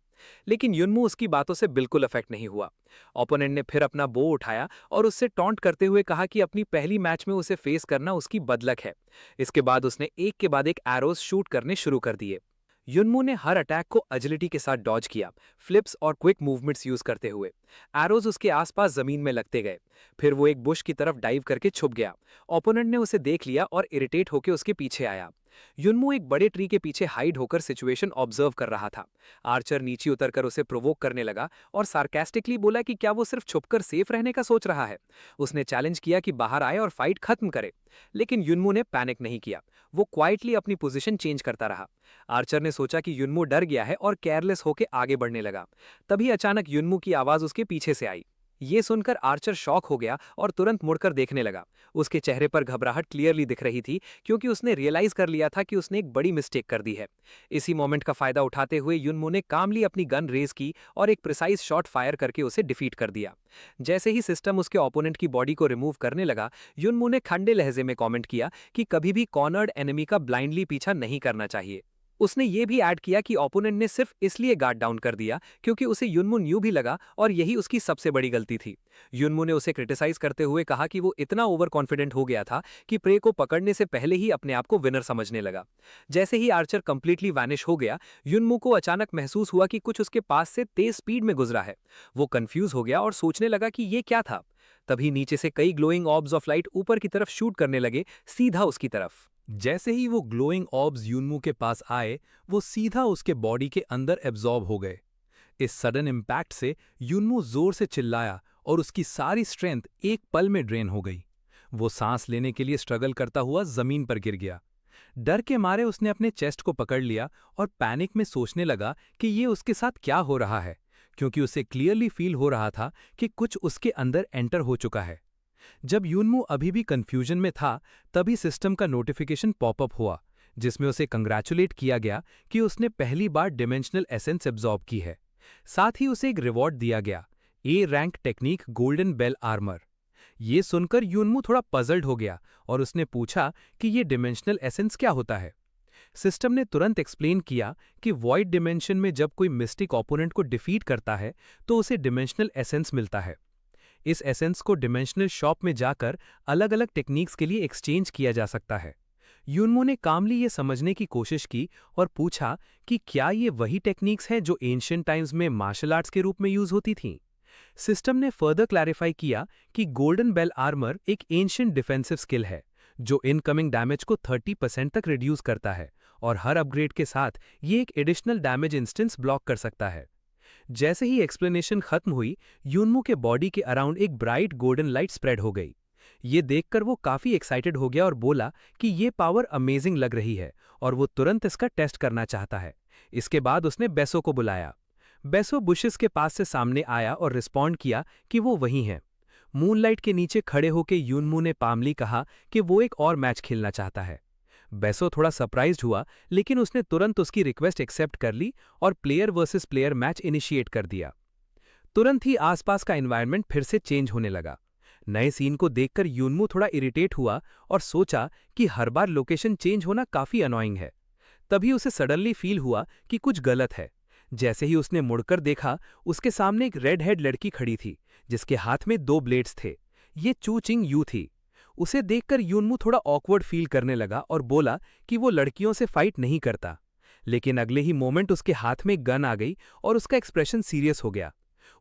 लेकिन युनमू उसकी बातों से बिल्कुल अफेक्ट नहीं हुआ। ओपोनेंट ने फिर अपना बो उठाया और उससे टॉन्ट करते हुए कहा कि अपनी पहली मैच में उसे फेस करना उसकी बदलक है। इसके बाद उसने एक के बाद एक एरोज शूट करने शुरू कर दिए। युनमू ने हर अटैक को एजिलिटी के साथ डॉज किया, फ्लिप्स और क्विक मूवमेंट्स यूज करते हुए। एरोज उसके आसपास जमीन में लगते गए। फिर वो एक बुश की तरफ डाइव करके छुप गया। ओपोनेंट ने उसे देख लिया और इरिटेट होकर उसके पीछे आया। युनमू एक बड़े ट्री के पीछे हाइड होकर सिचुएशन ऑब्जर्व कर रहा था। आर्चर नीचे उतरकर उसे प्रोवोक करने लगा और सार्कास्टिकली बोला कि क्या वो सिर्फ छुपकर सेफ रहने का सोच रहा है। उसने चैलेंज किया कि बाहर आए और फाइट खत्म करे। लेकिन युनमू ने पैनिक नहीं किया। वो क्वाइटली अपनी पोजीशन चेंज करता रहा। आर्चर ने सोचा कि युनमू डर गया है और केयरलेस होकर आगे बढ़ने लगा। तभी अचानक युनमू की आवाज उसके पीछे से आई। ये सुनकर आर्चर शॉक हो गया और तुरंत मुड़कर देखने लगा। उसके चेहरे पर घबराहट क्लियरली दिख रही थी, क्योंकि उसने रियलाइज कर लिया था कि उसने एक बड़ी मिस्टेक कर दी है। इसी मोमेंट का फायदा उठाते हुए युनमू ने कामली अपनी गन रेज की और एक प्रिसाइज शॉट फायर करके उसे डिफीट कर दिया। जैसे ही सिस्टम उसके ओपोनेंट की बॉडी को रिमूव करने लगा, युनमू ने ठंडे लहजे में कमेंट किया कि कभी भी कॉर्नर्ड एनिमी का ब्लाइंडली पीछा नहीं करना चाहिए। उसने ये भी ऐड किया कि ओपोनेंट ने सिर्फ इसलिए गार्ड डाउन कर दिया क्योंकि उसे युनमू न्यू भी लगा और यही उसकी सबसे बड़ी गलती थी। युनमू ने उसे क्रिटिसाइज करते हुए कहा कि वो इतना ओवर कॉन्फिडेंट हो गया था कि प्रे को पकड़ने से पहले ही अपने आप को विनर समझने लगा। जैसे ही आर्चर कंप्लीटली वैनिश हो गया, युनमू को अचानक महसूस हुआ कि कुछ उसके पास से तेज स्पीड में गुजरा है। वो कंफ्यूज हो गया और सोचने लगा कि ये क्या था। तभी नीचे से कई ग्लोइंग ऑर्ब्स ऑफ लाइट ऊपर की तरफ शूट करने लगे, सीधा उसकी तरफ। जैसे ही वो ग्लोइंग ऑर्ब्स युनमू के पास आए, वो सीधा उसके बॉडी के अंदर एब्जॉर्ब हो गए। इस सडन इम्पैक्ट से युनमू जोर से चिल्लाया और उसकी सारी स्ट्रेंथ एक पल में ड्रेन हो गई। वो सांस लेने के लिए स्ट्रगल करता हुआ जमीन पर गिर गया। डर के मारे उसने अपने चेस्ट को पकड़ लिया और पैनिक में सोचने लगा कि ये उसके साथ क्या हो रहा है, क्योंकि उसे क्लियरली फील हो रहा था कि कुछ उसके अंदर एंटर हो चुका है। जब युनमू अभी भी कंफ्यूजन में था, तभी सिस्टम का नोटिफिकेशन पॉपअप हुआ, जिसमें उसे कंग्रेचुलेट किया गया कि उसने पहली बार डिमेंशनल एसेंस एब्जॉर्ब की है। साथ ही उसे एक रिवॉर्ड दिया गया, a rank technique golden bell armour. ये सुनकर युनमू थोड़ा पजल्ड हो गया और उसने पूछा कि ये डिमेंशनल एसेंस क्या होता है। सिस्टम ने तुरंत एक्सप्लेन किया कि वॉइड डिमेंशन में जब कोई मिस्टिक ओपोनेंट को डिफीट करता है तो उसे डिमेंशनल एसेंस मिलता है। इस एसेंस को डिमेंशनल शॉप में जाकर अलग अलग टेक्निक्स के लिए एक्सचेंज किया जा सकता है। युनमू ने कामली ये समझने की कोशिश की और पूछा कि क्या ये वही टेक्निक्स हैं जो एंशिएंट टाइम्स में मार्शल आर्ट्स के रूप में यूज होती थीं। सिस्टम ने फर्दर क्लैरिफाई किया कि गोल्डन बेल आर्मर एक एंशिएंट डिफेंसिव स्किल है जो इनकमिंग डैमेज को 30% तक रिड्यूस करता है और हर अपग्रेड के साथ ये एक एडिशनल डैमेज इंस्टेंस ब्लॉक कर सकता है। जैसे ही एक्सप्लेनेशन खत्म हुई, युनमू के बॉडी के अराउंड एक ब्राइट गोल्डन लाइट स्प्रेड हो गई। ये देखकर वो काफी एक्साइटेड हो गया और बोला कि ये पावर अमेजिंग लग रही है और वो तुरंत इसका टेस्ट करना चाहता है। इसके बाद उसने बेसो को बुलाया। बेसो बुशेस के पास से सामने आया और रिस्पॉन्ड किया कि वो वही हैं। मूनलाइट के नीचे खड़े होकर यूनमू ने पामली कहा कि वो एक और मैच खेलना चाहता है। बेसो थोड़ा सरप्राइज्ड हुआ, लेकिन उसने तुरंत उसकी रिक्वेस्ट एक्सेप्ट कर ली और player versus player match initiate कर दिया। तुरंत ही आसपास का एनवायरनमेंट फिर से चेंज होने लगा। नए सीन को देखकर यूनमू थोड़ा इरिटेट हुआ और सोचा कि हर बार लोकेशन चेंज होना काफी अनोइंग है। तभी उसे सडनली फील हुआ कि कुछ गलत है। जैसे ही उसने मुड़कर देखा, उसके सामने एक रेड हेड लड़की खड़ी थी जिसके हाथ में 2 ब्लेड्स थे। ये चू चिंग यू थी। उसे देखकर यूनमू थोड़ा ऑकवर्ड फील करने लगा और बोला कि वो लड़कियों से फाइट नहीं करता। लेकिन अगले ही मोमेंट उसके हाथ में गन आ गई और उसका एक्सप्रेशन सीरियस हो गया।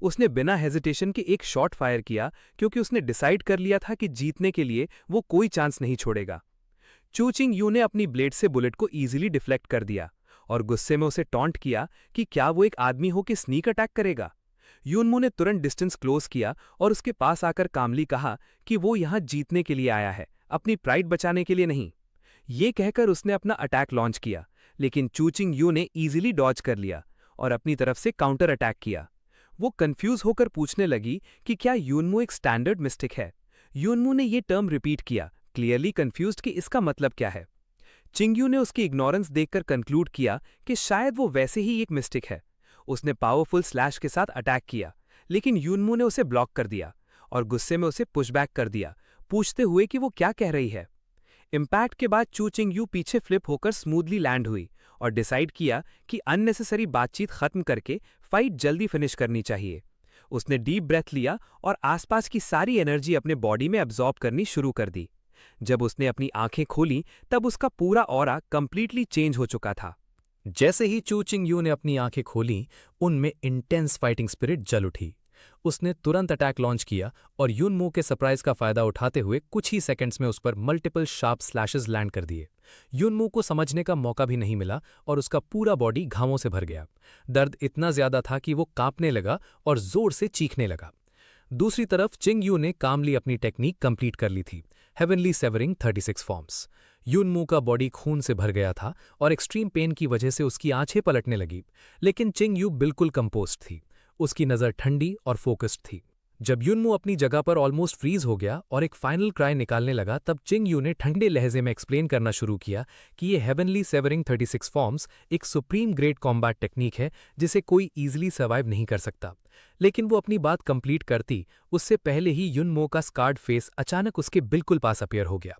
उसने बिना हेजिटेशन के एक शॉट फायर किया, क्योंकि उसने डिसाइड कर लिया था कि जीतने के लिए वो कोई चांस नहीं छोड़ेगा। चू चिंग यू ने अपनी ब्लेड से बुलेट को इजीली डिफ्लेक्ट कर दिया और गुस्से में उसे टॉन्ट किया कि क्या वो एक आदमी हो के स्नीक अटैक करेगा। यूनमू ने तुरंत डिस्टेंस क्लोज किया और उसके पास आकर कामली कहा कि वो यहां जीतने के लिए आया है, अपनी प्राइड बचाने के लिए नहीं। ये कहकर उसने अपना अटैक लॉन्च किया, लेकिन चू चिंग यू ने इजीली डॉज कर लिया और अपनी तरफ से काउंटर अटैक किया। वो कंफ्यूज होकर पूछने लगी कि क्या यूनमू एक स्टैंडर्ड मिस्टिक है। यूनमू ने ये टर्म रिपीट किया, क्लियरली कंफ्यूज्ड कि इसका मतलब क्या है। चिंगयू ने उसकी इग्नोरेंस देखकर कंक्लूड किया कि शायद वो वैसे ही एक मिस्टिक है। उसने पावरफुल स्लैश के साथ अटैक किया, लेकिन यूनमू ने उसे ब्लॉक कर दिया और गुस्से में उसे पुशबैक कर दिया, पूछते हुए कि वो क्या कह रही है। इम्पैक्ट के बाद चू चिंग यू पीछे फ्लिप होकर स्मूथली लैंड हुई और डिसाइड किया कि अननेसेसरी बातचीत खत्म करके फाइट जल्दी फिनिश करनी चाहिए। उसने डीप ब्रेथ लिया और आसपास की सारी एनर्जी अपने बॉडी में अब्जॉर्ब करनी शुरू कर दी। जब उसने अपनी आंखें खोली, तब उसका पूरा ऑरा कंप्लीटली चेंज हो चुका था। जैसे ही चू चिंग यू ने अपनी आंखें खोलीं, उनमें इंटेंस फाइटिंग स्पिरिट जल उठी। उसने तुरंत अटैक लॉन्च किया और यूनमू के सरप्राइज का फायदा उठाते हुए कुछ ही सेकंड्स में उस पर मल्टीपल शार्प स्लैशेस लैंड कर दिए। यूनमू को समझने का मौका भी नहीं मिला और उसका पूरा बॉडी घावों से भर गया। दर्द इतना ज्यादा था कि वो कांपने लगा और जोर से चीखने लगा। दूसरी तरफ चिंग यू ने कामली अपनी टेक्निक कंप्लीट कर ली थी, हेवनली सेवरिंग 36 फॉर्म्स। यूनमू का बॉडी खून से भर गया था और एक्सट्रीम पेन की वजह से उसकी आंखें पलटने लगी, लेकिन चिंग यू बिल्कुल कंपोज्ड थी। उसकी नज़र ठंडी और फोकस्ड थी। जब यूनमू अपनी जगह पर ऑलमोस्ट फ्रीज हो गया और एक फाइनल क्राई निकालने लगा, तब चिंग यू ने ठंडे लहजे में एक्सप्लेन करना शुरू किया कि ये हेवनली सेवरिंग 36 फॉर्म्स एक सुप्रीम ग्रेड कॉम्बैट टेक्निक है जिसे कोई ईजिली सर्वाइव नहीं कर सकता। लेकिन वो अपनी बात कंप्लीट करती उससे पहले ही यूनमू का स्कार्ड फेस अचानक उसके बिल्कुल पास अपीयर हो गया।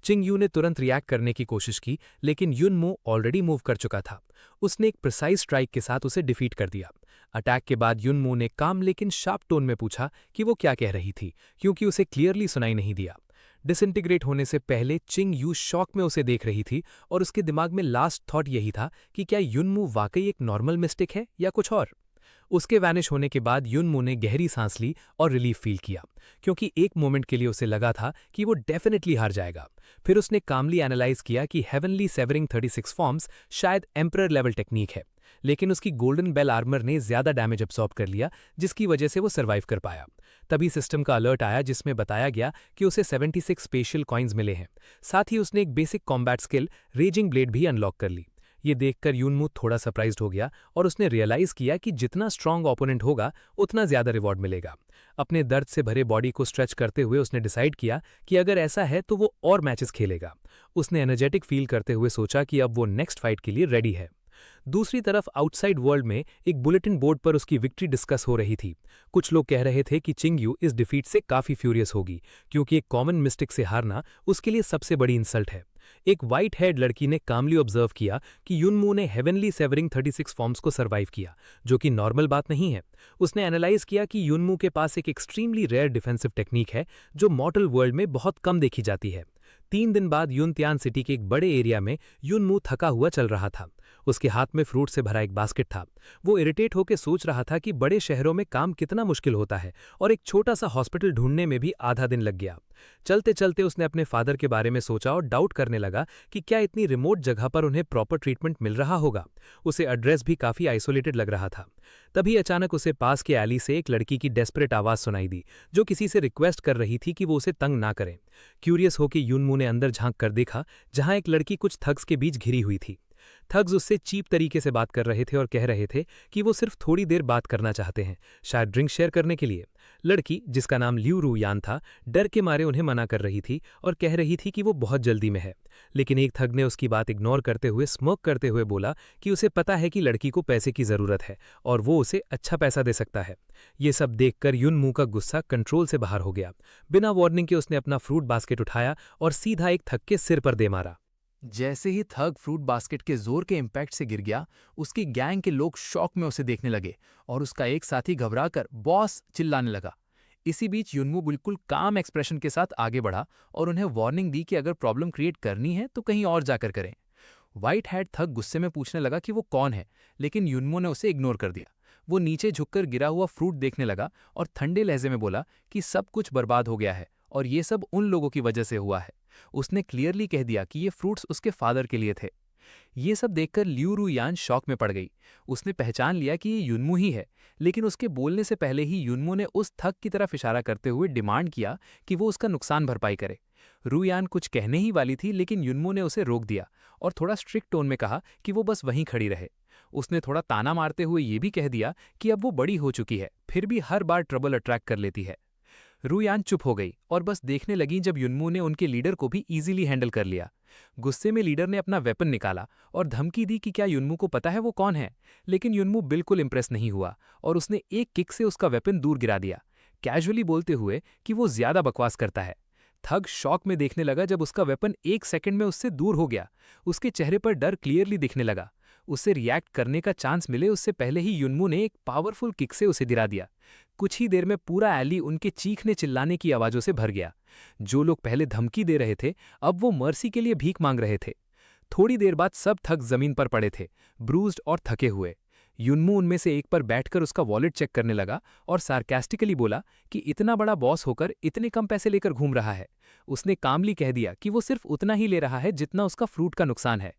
चिंग यू ने तुरंत रिएक्ट करने की कोशिश की, लेकिन यूनमू ऑलरेडी मूव कर चुका था। उसने एक प्रिसाइज स्ट्राइक के साथ उसे डिफीट कर दिया। अटैक के बाद यूनमू ने काम लेकिन शार्प टोन में पूछा कि वो क्या कह रही थी, क्योंकि उसे क्लियरली सुनाई नहीं दिया। डिसइंटीग्रेट होने से पहले चिंग यू शॉक में उसे देख रही थी और उसके दिमाग में लास्ट थॉट यही था कि क्या यूनमू वाकई एक नॉर्मल मिस्टेक है या कुछ और। उसके वैनिश होने के बाद यूनमू ने गहरी सांस ली और रिलीफ फील किया, क्योंकि एक मोमेंट के लिए उसे लगा था कि वो डेफिनेटली हार जाएगा। फिर उसने कामली एनालाइज किया कि हेवनली सेवरिंग 36 फॉर्म्स शायद एम्परर लेवल टेक्निक है, लेकिन उसकी गोल्डन बेल आर्मर ने ज्यादा डैमेज अब्सॉर्ब कर लिया, जिसकी वजह से वो सर्वाइव कर पाया। तभी सिस्टम का अलर्ट आया जिसमें बताया गया कि उसे 76 स्पेशल कॉइन्स मिले हैं। साथ ही उसने एक basic combat skill raising blade भी अनलॉक कर ली। ये देखकर यूनमू थोड़ा सरप्राइज्ड हो गया और उसने रियलाइज किया कि जितना स्ट्रांग ओपोनेंट होगा उतना ज्यादा रिवॉर्ड मिलेगा। अपने दर्द से भरे बॉडी को स्ट्रेच करते हुए उसने डिसाइड किया कि अगर ऐसा है तो वो और मैचेस खेलेगा। उसने एनर्जेटिक फील करते हुए सोचा कि अब वो नेक्स्ट फाइट के लिए रेडी है। दूसरी तरफ आउटसाइड वर्ल्ड में एक बुलेटिन बोर्ड पर उसकी विक्ट्री डिस्कस हो रही थी। कुछ लोग कह रहे थे कि चिंग यू इस डिफीट से काफी फ्यूरियस होगी, क्योंकि एक कॉमन मिस्टेक से हारना उसके लिए सबसे बड़ी इंसल्ट है। एक व्हाइट हेड लड़की ने कामली ऑब्जर्व किया कि यूनमू ने हेवनली सेवरिंग 36 फॉर्म्स को सर्वाइव किया, जो कि नॉर्मल बात नहीं है। उसने एनालाइज किया कि यूनमू के पास एक एक्सट्रीमली रेयर डिफेंसिव टेक्निक है जो मॉर्टल वर्ल्ड में बहुत कम देखी जाती है। 3 दिन बाद यूनत्यान सिटी के एक बड़े एरिया में यूनमू थका हुआ चल रहा था। उसके हाथ में फ्रूट से भरा एक बास्केट था। वो इरिटेट होकर सोच रहा था कि बड़े शहरों में काम कितना मुश्किल होता है और एक छोटा सा हॉस्पिटल ढूंढने में भी आधा दिन लग गया। चलते चलते उसने अपने फादर के बारे में सोचा और डाउट करने लगा कि क्या इतनी रिमोट जगह पर उन्हें प्रॉपर ट्रीटमेंट मिल रहा होगा। उसे एड्रेस भी काफी आइसोलेटेड लग रहा था। तभी अचानक उसे पास के एली से एक लड़की की डेस्परेट आवाज सुनाई दी, जो किसी से रिक्वेस्ट कर रही थी कि वो उसे तंग ना करें। क्यूरियस होकर यूनमू ने अंदर झांक कर देखा, जहां एक लड़की कुछ थग्स के बीच घिरी हुई थी। थग्स उससे चीप तरीके से बात कर रहे थे और कह रहे थे कि वो सिर्फ थोड़ी देर बात करना चाहते हैं, शायद ड्रिंक शेयर करने के लिए। लड़की, जिसका नाम लियू रूयान था, डर के मारे उन्हें मना कर रही थी और कह रही थी कि वो बहुत जल्दी में है। लेकिन एक थग ने उसकी बात इग्नोर करते हुए स्मोक करते हुए बोला कि उसे पता है कि लड़की को पैसे की जरूरत है और वो उसे अच्छा पैसा दे सकता है। ये सब देखकर यूनमू का गुस्सा कंट्रोल से बाहर हो गया। बिना वार्निंग के उसने अपना फ्रूट बास्केट उठाया और सीधा एक थग के सिर पर दे मारा। जैसे ही थग फ्रूट बास्केट के जोर के इम्पैक्ट से गिर गया, उसकी गैंग के लोग शॉक में उसे देखने लगे और उसका एक साथी घबराकर बॉस चिल्लाने लगा। इसी बीच युनमू बिल्कुल काम एक्सप्रेशन के साथ आगे बढ़ा और उन्हें वार्निंग दी कि अगर प्रॉब्लम क्रिएट करनी है तो कहीं और जाकर करें। व्हाइट हैट थग गुस्से में पूछने लगा कि वो कौन है, लेकिन युनमू ने उसे इग्नोर कर दिया। वो नीचे झुककर गिरा हुआ फ्रूट देखने लगा और ठंडे लहजे में बोला कि सब कुछ बर्बाद हो गया है और ये सब उन लोगों की वजह से हुआ है। उसने क्लियरली कह दिया कि ये फ्रूट्स उसके फादर के लिए थे। ये सब देखकर लियू रूयान शॉक में पड़ गई। उसने पहचान लिया कि ये युनमू ही है, लेकिन उसके बोलने से पहले ही युनमू ने उस थग की तरफ इशारा करते हुए डिमांड किया कि वो उसका नुकसान भरपाई करे। रूयान कुछ कहने ही वाली थी, लेकिन युनमू ने उसे रोक दिया और थोड़ा स्ट्रिक्ट टोन में कहा कि वो बस वहीं खड़ी रहे। उसने थोड़ा ताना मारते हुए ये भी कह दिया कि अब वो बड़ी हो चुकी है, फिर भी हर बार ट्रबल अट्रैक्ट कर लेती है। रूयान चुप हो गई और बस देखने लगी जब युनमू ने उनके लीडर को भी इजीली हैंडल कर लिया। गुस्से में लीडर ने अपना वेपन निकाला और धमकी दी कि क्या युनमू को पता है वो कौन है, लेकिन युनमू बिल्कुल इंप्रेस नहीं हुआ और उसने एक किक से उसका वेपन दूर गिरा दिया, कैजुअली बोलते हुए कि वो ज्यादा बकवास करता है। थग शॉक में देखने लगा जब उसका वेपन एक सेकंड में उससे दूर हो गया। उसके चेहरे पर डर क्लियरली दिखने लगा। उसे रिएक्ट करने का चांस मिले उससे पहले ही युनमू ने एक पावरफुल किक से उसे गिरा दिया। कुछ ही देर में पूरा एली उनके चीखने चिल्लाने की आवाजों से भर गया। जो लोग पहले धमकी दे रहे थे, अब वो मर्सी के लिए भीख मांग रहे थे। थोड़ी देर बाद सब थग जमीन पर पड़े थे, ब्रूज्ड और थके हुए। युनमू उनमें से एक पर बैठकर उसका वॉलेट चेक करने लगा और सार्कास्टिकली बोला कि इतना बड़ा बॉस होकर इतने कम पैसे लेकर घूम रहा है। उसने कामली कह दिया कि वो सिर्फ उतना ही ले रहा है जितना उसका फ्रूट का नुकसान है।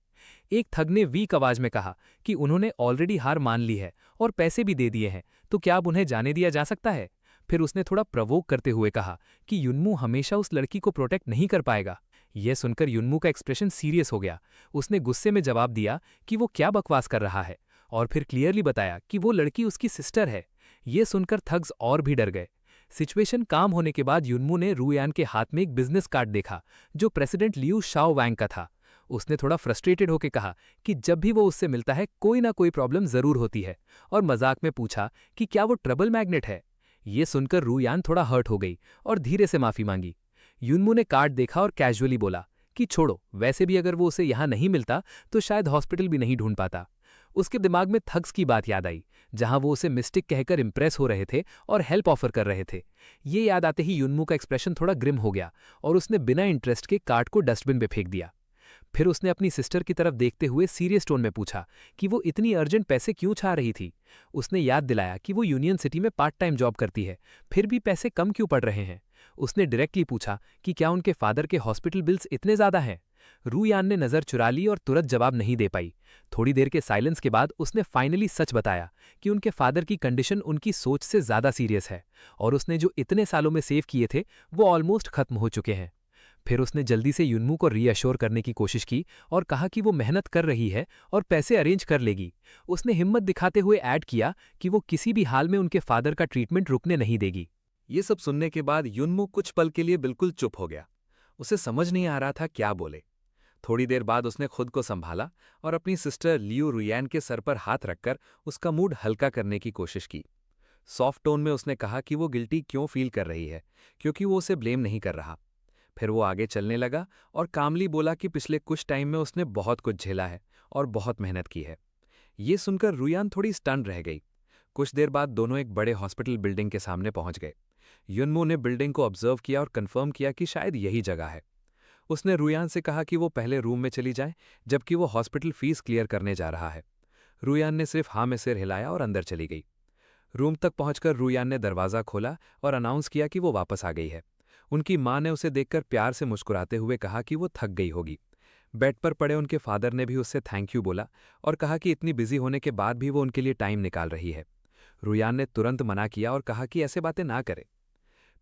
एक थग ने वीक आवाज में कहा कि उन्होंने ऑलरेडी हार मान ली है और पैसे भी दे दिए हैं, तो क्या अब उन्हें जाने दिया जा सकता है। फिर उसने थोड़ा प्रवोक करते हुए कहा कि युनमू हमेशा उस लड़की को प्रोटेक्ट नहीं कर पाएगा। यह सुनकर युनमू का एक्सप्रेशन सीरियस हो गया। उसने गुस्से में जवाब दिया कि वो क्या बकवास कर रहा है और फिर क्लियरली बताया कि वो लड़की उसकी सिस्टर है। ये सुनकर थग्स और भी डर गए। सिचुएशन काम होने के बाद युनमू ने रूयान के हाथ में एक बिजनेस कार्ड देखा जो प्रेसिडेंट लियू शाओ वैंग का था। उसने थोड़ा फ्रस्ट्रेटेड होकर कहा कि जब भी वो उससे मिलता है कोई ना कोई प्रॉब्लम जरूर होती है, और मजाक में पूछा कि क्या वो ट्रबल मैग्नेट है। ये सुनकर रूयान थोड़ा हर्ट हो गई और धीरे से माफी मांगी। युनमू ने कार्ड देखा और कैजुअली बोला कि छोड़ो, वैसे भी अगर वो उसे यहाँ नहीं मिलता तो शायद हॉस्पिटल भी नहीं ढूंढ पाता। उसके दिमाग में थग्स की बात याद आई, जहां वो उसे मिस्टिक कहकर इंप्रेस हो रहे थे और हेल्प ऑफर कर रहे थे। ये याद आते ही युनमू का एक्सप्रेशन थोड़ा ग्रिम हो गया और उसने बिना इंटरेस्ट के कार्ड को डस्टबिन में फेंक दिया। फिर उसने अपनी सिस्टर की तरफ देखते हुए सीरियस टोन में पूछा कि वो इतनी अर्जेंट पैसे क्यों चाह रही थी। उसने याद दिलाया कि वो यूनियन सिटी में पार्ट टाइम जॉब करती है, फिर भी पैसे कम क्यों पड़ रहे हैं। उसने डायरेक्टली पूछा कि क्या उनके फादर के हॉस्पिटल बिल्स इतने ज्यादा हैं। रूयान ने नजर चुरा ली और तुरंत जवाब नहीं दे पाई। थोड़ी देर के साइलेंस के बाद उसने फाइनली सच बताया कि उनके फादर की कंडीशन उनकी सोच से ज्यादा सीरियस है और उसने जो इतने सालों में सेव किए थे वो ऑलमोस्ट खत्म हो चुके हैं। फिर उसने जल्दी से युनमू को रीअश्योर करने की कोशिश की और कहा कि वो मेहनत कर रही है और पैसे अरेंज कर लेगी। उसने हिम्मत दिखाते हुए ऐड किया कि वो किसी भी हाल में उनके फादर का ट्रीटमेंट रुकने नहीं देगी। ये सब सुनने के बाद युनमू कुछ पल के लिए बिल्कुल चुप हो गया। उसे समझ नहीं आ रहा था क्या बोले। थोड़ी देर बाद उसने खुद को संभाला और अपनी सिस्टर लियू रुयान के सर पर हाथ रखकर उसका मूड हल्का करने की कोशिश की। सॉफ्ट टोन में उसने कहा कि वो गिल्टी क्यों फील कर रही है, क्योंकि वो उसे ब्लेम नहीं कर रहा। फिर वो आगे चलने लगा और कामली बोला कि पिछले कुछ टाइम में उसने बहुत कुछ झेला है और बहुत मेहनत की है। ये सुनकर रुयान थोड़ी स्टन रह गई। कुछ देर बाद दोनों एक बड़े हॉस्पिटल बिल्डिंग के सामने पहुंच गए। युनमू ने बिल्डिंग को ऑब्जर्व किया और कंफर्म किया कि शायद यही जगह है। उसने रुयान से कहा कि वो पहले रूम में चली जाए, जबकि वो हॉस्पिटल फीस क्लियर करने जा रहा है। रुयान ने सिर्फ हाँ में सिर हिलाया और अंदर चली गई। रूम तक पहुंचकर रुयान ने दरवाज़ा खोला और अनाउंस किया कि वो वापस आ गई है। उनकी माँ ने उसे देखकर प्यार से मुस्कुराते हुए कहा कि वो थक गई होगी। बेड पर पड़े उनके फादर ने भी उससे थैंक यू बोला और कहा कि इतनी बिजी होने के बाद भी वो उनके लिए टाइम निकाल रही है। रुयान ने तुरंत मना किया और कहा कि ऐसे बातें ना करे।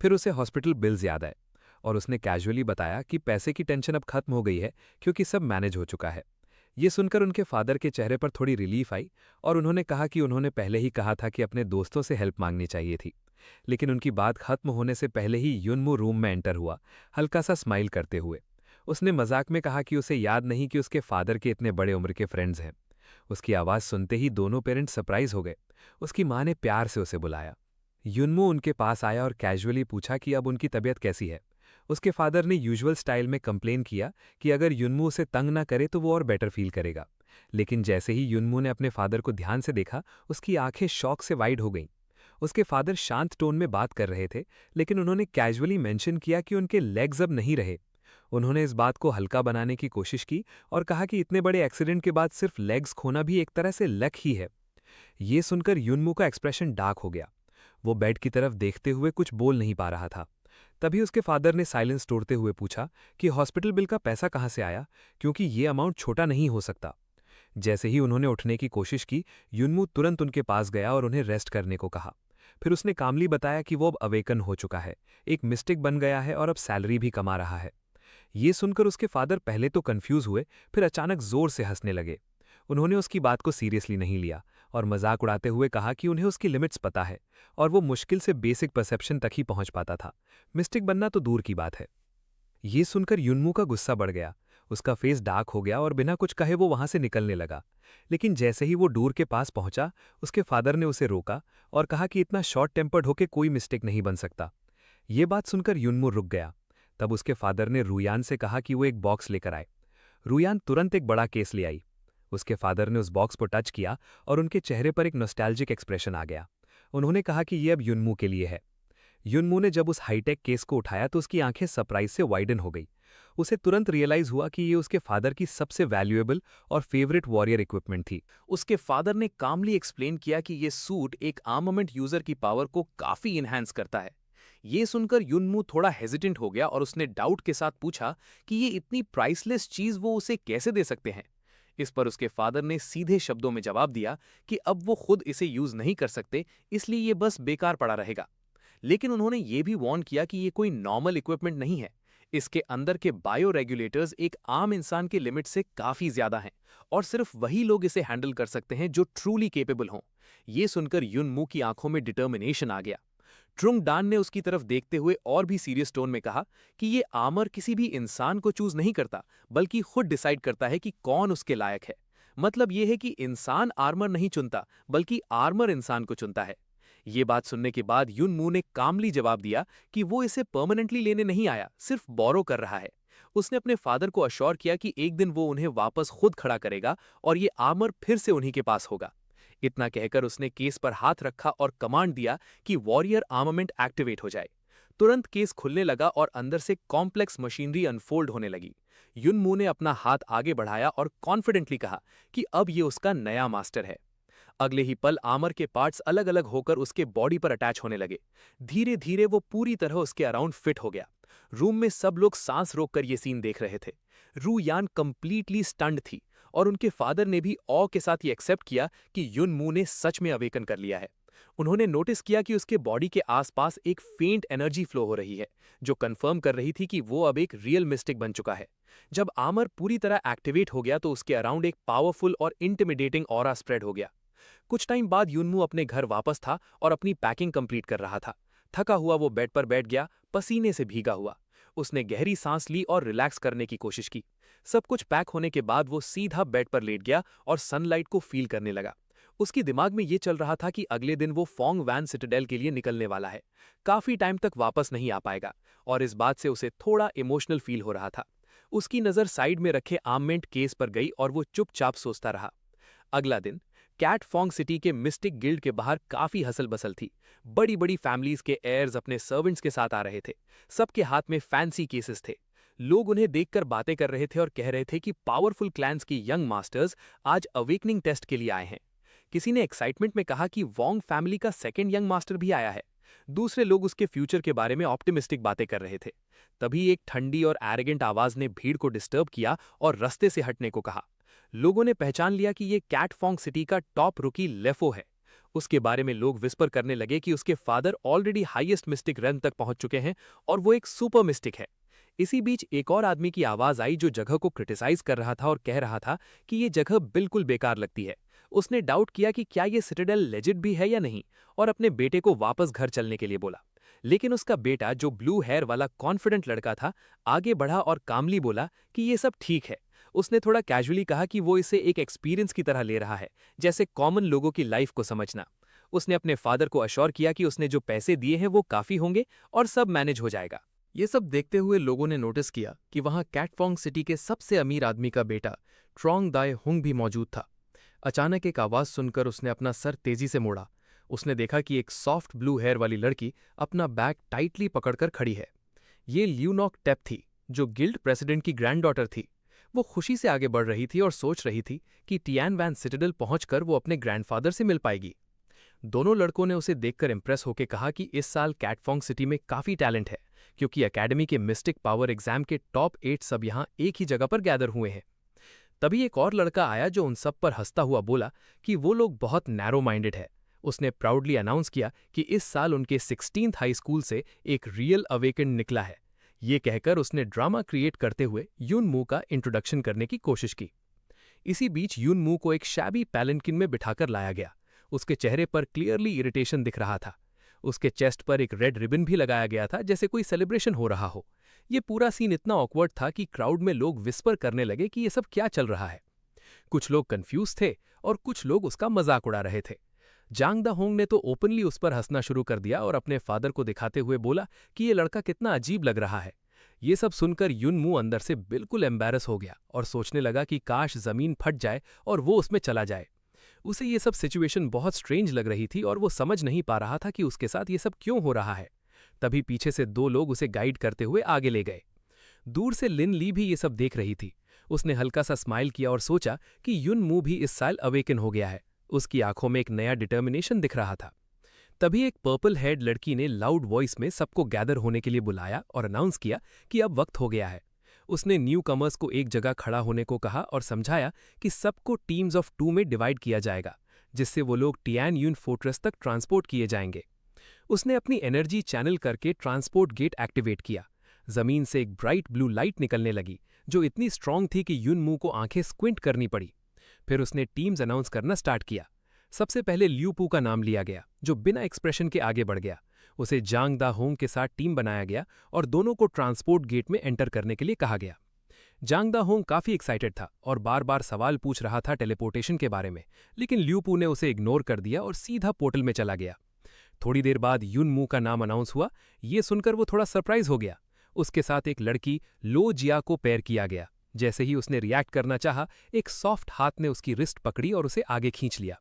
फिर उसे हॉस्पिटल बिल्स याद आए और उसने कैजुअली बताया कि पैसे की टेंशन अब खत्म हो गई है क्योंकि सब मैनेज हो चुका है। ये सुनकर उनके फादर के चेहरे पर थोड़ी रिलीफ आई और उन्होंने कहा कि उन्होंने पहले ही कहा था कि अपने दोस्तों से हेल्प मांगनी चाहिए थी। लेकिन उनकी बात खत्म होने से पहले ही युनमू रूम में एंटर हुआ, हल्का सा स्माइल करते हुए। उसने मजाक में कहा कि उसे याद नहीं कि उसके फादर के इतने बड़े उम्र के फ्रेंड्स हैं। उसकी आवाज़ सुनते ही दोनों पेरेंट्स सरप्राइज हो गए। उसकी माँ ने प्यार से उसे बुलाया। युनमू उनके पास आया और कैजुअली पूछा कि अब उनकी तबीयत कैसी है। उसके फादर ने यूजुअल स्टाइल में कंप्लेन किया कि अगर युनमू उसे तंग ना करे तो वो और बेटर फील करेगा। लेकिन जैसे ही युनमू ने अपने फादर को ध्यान से देखा, उसकी आंखें शॉक से वाइड हो गईं। उसके फादर शांत टोन में बात कर रहे थे, लेकिन उन्होंने कैजुअली मेंशन किया कि उनके लेग्स अब नहीं रहे। उन्होंने इस बात को हल्का बनाने की कोशिश की और कहा कि इतने बड़े एक्सीडेंट के बाद सिर्फ लेग्स खोना भी एक तरह से लक ही है। ये सुनकर युनमू का एक्सप्रेशन डार्क हो गया। वो बेड की तरफ देखते हुए कुछ बोल नहीं पा रहा था। तभी उसके फादर ने साइलेंस तोड़ते हुए पूछा कि हॉस्पिटल बिल का पैसा कहाँ से आया, क्योंकि ये अमाउंट छोटा नहीं हो सकता। जैसे ही उन्होंने उठने की कोशिश की, युनमू तुरंत उनके पास गया और उन्हें रेस्ट करने को कहा। फिर उसने कामली बताया कि वो अब अवेकन हो चुका है, एक मिस्टेक बन गया है और अब सैलरी भी कमा रहा है। ये सुनकर उसके फादर पहले तो कंफ्यूज हुए, फिर अचानक जोर से हंसने लगे। उन्होंने उसकी बात को सीरियसली नहीं लिया और मजाक उड़ाते हुए कहा कि उन्हें उसकी लिमिट्स पता है और वो मुश्किल से बेसिक परसेप्शन तक ही पहुंच पाता था, मिस्टेक बनना तो दूर की बात है। ये सुनकर युनमू का गुस्सा बढ़ गया। उसका फेस डार्क हो गया और बिना कुछ कहे वो वहां से निकलने लगा। लेकिन जैसे ही वो डोर के पास पहुंचा, उसके फादर ने उसे रोका और कहा कि इतना शॉर्ट टेम्पर्ड होकर कोई मिस्टेक नहीं बन सकता। ये बात सुनकर युनमू रुक गया। तब उसके फादर ने रुयान से कहा कि वो एक बॉक्स लेकर आए। रुयान तुरंत एक बड़ा केस ले आई। उसके फादर ने उस बॉक्स पर टच किया और उनके चेहरे पर एक नॉस्टैल्जिक एक्सप्रेशन आ गया। उन्होंने कहा कि ये अब युनमू के लिए है। युनमू ने जब उस हाईटेक केस को उठाया तो उसकी आंखें सरप्राइज से वाइडन हो गई। उसे तुरंत रियलाइज हुआ कि ये उसके फादर की सबसे वैल्यूएबल और फेवरेट वॉरियर इक्विपमेंट थी। उसके फादर ने कामली एक्सप्लेन किया कि ये सूट एक आर्मामेंट यूजर की पावर को काफी इन्हांस करता है। ये सुनकर युनमू थोड़ा हेजिटेंट हो गया और उसने डाउट के साथ पूछा कि ये इतनी प्राइसलेस चीज वो उसे कैसे दे सकते हैं। इस पर उसके फादर ने सीधे शब्दों में जवाब दिया कि अब वो खुद इसे यूज नहीं कर सकते, इसलिए ये बस बेकार पड़ा रहेगा। लेकिन उन्होंने ये भी वार्न किया कि ये कोई नॉर्मल इक्विपमेंट नहीं है। इसके अंदर के बायो रेगुलेटर्स एक आम इंसान के लिमिट से काफी ज्यादा हैं और सिर्फ वही लोग इसे हैंडल कर सकते हैं जो ट्रूली केपेबल हों। ये सुनकर युनमू की आंखों में डिटर्मिनेशन आ गया। ट्रुंग डान ने उसकी तरफ देखते हुए और भी सीरियस टोन में कहा कि ये आर्मर किसी भी इंसान को चूज नहीं करता, बल्कि खुद डिसाइड करता है कि कौन उसके लायक है। मतलब ये है कि इंसान आर्मर नहीं चुनता, बल्कि आर्मर इंसान को चुनता है। ये बात सुनने के बाद युनमू ने कामली जवाब दिया कि वो इसे परमानेंटली लेने नहीं आया, सिर्फ बोरो कर रहा है। उसने अपने फादर को अश्योर किया कि एक दिन वो उन्हें वापस खुद खड़ा करेगा और ये आर्मर फिर से उन्हीं के पास होगा। इतना कहकर उसने केस पर हाथ रखा और कमांड दिया कि वॉरियर आर्मामेंट एक्टिवेट हो जाए। तुरंत केस खुलने लगा और अंदर से कॉम्प्लेक्स मशीनरी अनफोल्ड होने लगी। युनमू ने अपना हाथ आगे बढ़ाया और कॉन्फिडेंटली कहा कि अब ये उसका नया मास्टर है। अगले ही पल आर्मर के पार्ट्स अलग अलग होकर उसके बॉडी पर अटैच होने लगे। धीरे धीरे वो पूरी तरह उसके अराउंड फिट हो गया। रूम में सब लोग सांस रोककर ये सीन देख रहे थे। रू यान कंप्लीटली स्टन्ड थी और उनके फादर ने भी ऑ के साथ ये एक्सेप्ट किया कि युनमू ने सच में अवेकन कर लिया है। उन्होंने नोटिस किया कि उसके बॉडी के आसपास एक फेंट एनर्जी फ्लो हो रही है, जो कंफर्म कर रही थी कि वो अब एक रियल मिस्टिक बन चुका है। जब आर्मर पूरी तरह एक्टिवेट हो गया तो उसके अराउंड एक पावरफुल और इंटिमिडेटिंग ऑरा स्प्रेड हो गया। कुछ टाइम बाद युनमू अपने घर वापस था और अपनी पैकिंग कंप्लीट कर रहा था। थका हुआ वो बेड पर बैठ गया, पसीने से भीगा हुआ। उसने गहरी सांस ली और रिलैक्स करने की कोशिश की। सब कुछ पैक होने के बाद वो सीधा बेड पर लेट गया और सनलाइट को फील करने लगा। उसके दिमाग में ये चल रहा था कि अगले दिन वो फोंग वैन सिटाडेल के लिए निकलने वाला है, काफी टाइम तक वापस नहीं आ पाएगा, और इस बात से उसे थोड़ा इमोशनल फील हो रहा था। उसकी नजर साइड में रखे आर्ममेंट केस पर गई और वो चुपचाप सोचता रहा। अगला दिन कैट फोंग सिटी के मिस्टिक गिल्ड के बाहर काफी हसल बसल थी। बड़ी बड़ी फैमिलीज के एयर्स अपने सर्वेंट्स के साथ आ रहे थे। सबके हाथ में फैंसी केसेस थे। लोग उन्हें देखकर बातें कर रहे थे और कह रहे थे कि पावरफुल क्लैंस की यंग मास्टर्स आज अवेकनिंग टेस्ट के लिए आए हैं। किसी ने एक्साइटमेंट में कहा कि वोंग फैमिली का सेकंड यंग मास्टर भी आया है। दूसरे लोग उसके फ्यूचर के बारे में ऑप्टिमिस्टिक बातें कर रहे थे। तभी एक ठंडी और एरोगेंट आवाज ने भीड़ को डिस्टर्ब किया और रास्ते से हटने को कहा। लोगों ने पहचान लिया कि ये कैटफोंग सिटी का टॉप रुकी लेफो है। उसके बारे में लोग विस्पर करने लगे कि उसके father already highest mistake rank तक पहुंच चुके हैं और वो एक सुपर मिस्टिक है। इसी बीच एक और आदमी की आवाज आई जो जगह को क्रिटिसाइज कर रहा था और कह रहा था कि ये जगह बिल्कुल बेकार लगती है। उसने डाउट किया कि क्या ये सिटाडेल लेजिट भी है या नहीं और अपने बेटे को वापस घर चलने के लिए बोला। लेकिन उसका बेटा, जो ब्लू हेयर वाला कॉन्फिडेंट लड़का था, आगे बढ़ा और कामली बोला कि ये सब ठीक है। उसने थोड़ा कैजुअली कहा कि वो इसे एक एक्सपीरियंस की तरह ले रहा है, जैसे कॉमन लोगों की लाइफ को समझना। उसने अपने फादर को अश्योर किया कि उसने जो पैसे दिए हैं वो काफी होंगे और सब मैनेज हो जाएगा। ये सब देखते हुए लोगों ने नोटिस किया कि वहां कैटफोंग सिटी के सबसे अमीर आदमी का बेटा ट्रोंग दाई हुंग भी मौजूद था। अचानक एक आवाज सुनकर उसने अपना सर तेजी से मोड़ा। उसने देखा कि एक सॉफ्ट ब्लू हेयर वाली लड़की अपना बैग टाइटली पकड़कर खड़ी है। ये ल्यूनॉक टेप थी, जो गिल्ड प्रेसिडेंट की ग्रैंडडॉटर थी। वो खुशी से आगे बढ़ रही थी और सोच रही थी कि टियान वैन सिटाडेल पहुंचकर वो अपने ग्रैंडफादर से मिल पाएगी। दोनों लड़कों ने उसे देखकर इंप्रेस होकर कहा कि इस साल कैटफोंग सिटी में काफी टैलेंट है, क्योंकि एकेडमी के मिस्टिक पावर एग्जाम के टॉप 8 सब यहां एक ही जगह पर गैदर हुए हैं। तभी एक और लड़का आया जो उन सब पर हंसता हुआ बोला कि वो लोग बहुत नैरो माइंडेड है। उसने प्राउडली अनाउंस किया कि इस साल उनके 16th हाई स्कूल से एक रियल अवेकेंड निकला है। ये कहकर उसने ड्रामा क्रिएट करते हुए यूनमू का इंट्रोडक्शन करने की कोशिश की। इसी बीच यूनमू को एक शैबी पैलेंकिन में बिठाकर लाया गया। उसके चेहरे पर क्लियरली इरिटेशन दिख रहा था। उसके चेस्ट पर एक रेड रिबन भी लगाया गया था, जैसे कोई सेलिब्रेशन हो रहा हो। ये पूरा सीन इतना ऑकवर्ड था कि क्राउड में लोग विस्पर करने लगे कि ये सब क्या चल रहा है। कुछ लोग कंफ्यूज थे और कुछ लोग उसका मजाक उड़ा रहे थे। जांग दा होंग ने तो ओपनली उस पर हंसना शुरू कर दिया और अपने फादर को दिखाते हुए बोला कि ये लड़का कितना अजीब लग रहा है। ये सब सुनकर यूनमू अंदर से बिल्कुल एम्बैरस हो गया और सोचने लगा कि काश जमीन फट जाए और वो उसमें चला जाए। उसे ये सब सिचुएशन बहुत स्ट्रेंज लग रही थी और वो समझ नहीं पा रहा था कि उसके साथ ये सब क्यों हो रहा है। तभी पीछे से दो लोग उसे गाइड करते हुए आगे ले गए। दूर से लिन ली भी ये सब देख रही थी। उसने हल्का सा स्माइल किया और सोचा कि यूनमू भी इस साल अवेकन हो गया है। उसकी आंखों में एक नया डिटर्मिनेशन दिख रहा था। तभी एक पर्पल हेड लड़की ने लाउड वॉइस में सबको गैदर होने के लिए बुलाया और अनाउंस किया कि अब वक्त हो गया है। उसने न्यू कमर्स को एक जगह खड़ा होने को कहा और समझाया कि सबको टीम्स ऑफ 2 में डिवाइड किया जाएगा, जिससे वो लोग टियान यून फोर्ट्रेस तक ट्रांसपोर्ट किए जाएंगे। उसने अपनी एनर्जी चैनल करके ट्रांसपोर्ट गेट एक्टिवेट किया। जमीन से एक ब्राइट ब्लू लाइट निकलने लगी, जो इतनी स्ट्रांग थी कि यूनमू को आंखें स्क्विंट करनी पड़ी। फिर उसने टीम्स अनाउंस करना स्टार्ट किया। सबसे पहले ल्यूपू का नाम लिया गया, जो बिना एक्सप्रेशन के आगे बढ़ गया। उसे जांग दा होंग के साथ टीम बनाया गया और दोनों को ट्रांसपोर्ट गेट में एंटर करने के लिए कहा गया। जांग दा होंग काफी एक्साइटेड था और बार बार सवाल पूछ रहा था टेलीपोर्टेशन के बारे में, लेकिन ल्यूपू ने उसे इग्नोर कर दिया और सीधा पोर्टल में चला गया। थोड़ी देर बाद यूनमू का नाम अनाउंस हुआ। ये सुनकर वो थोड़ा सरप्राइज हो गया। उसके साथ एक लड़की लो जिया को पेयर किया गया। जैसे ही उसने रिएक्ट करना चाहा, एक सॉफ्ट हाथ ने उसकी रिस्ट पकड़ी और उसे आगे खींच लिया।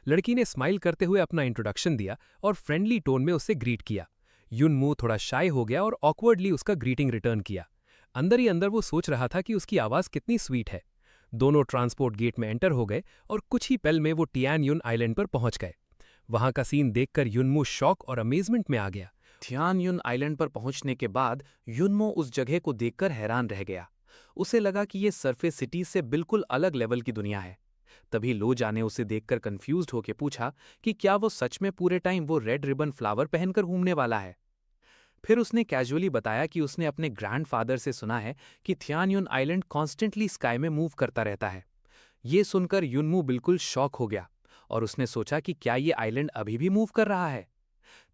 लड़की ने स्माइल करते हुए अपना इंट्रोडक्शन दिया और फ्रेंडली टोन में उससे ग्रीट किया। यूनमू थोड़ा शाय हो गया और ऑकवर्डली उसका ग्रीटिंग रिटर्न किया। अंदर ही अंदर वो सोच रहा था कि उसकी आवाज कितनी स्वीट है। दोनों ट्रांसपोर्ट गेट में एंटर हो गए और कुछ ही पल में वो टियान यून आइलैंड पर पहुंच गए। वहां का सीन देखकर यूनमू शॉक और अमेजमेंट में आ गया। थियान युन आइलैंड पर पहुंचने के बाद यूनमो उस जगह को देखकर हैरान रह गया। उसे लगा कि ये सरफेस सिटी से बिल्कुल अलग लेवल की दुनिया है। तभी लो जाने उसे देखकर कंफ्यूज्ड होकर पूछा कि क्या वो सच में पूरे टाइम वो रेड रिबन फ्लावर पहनकर घूमने वाला है। फिर उसने कैजुअली बताया कि उसने अपने ग्रैंडफादर से सुना है कि थियान युन आइलैंड कॉन्स्टेंटली स्काई में मूव करता रहता है। ये सुनकर यूनमू बिल्कुल शॉक हो गया और उसने सोचा कि क्या ये आइलैंड अभी भी मूव कर रहा है।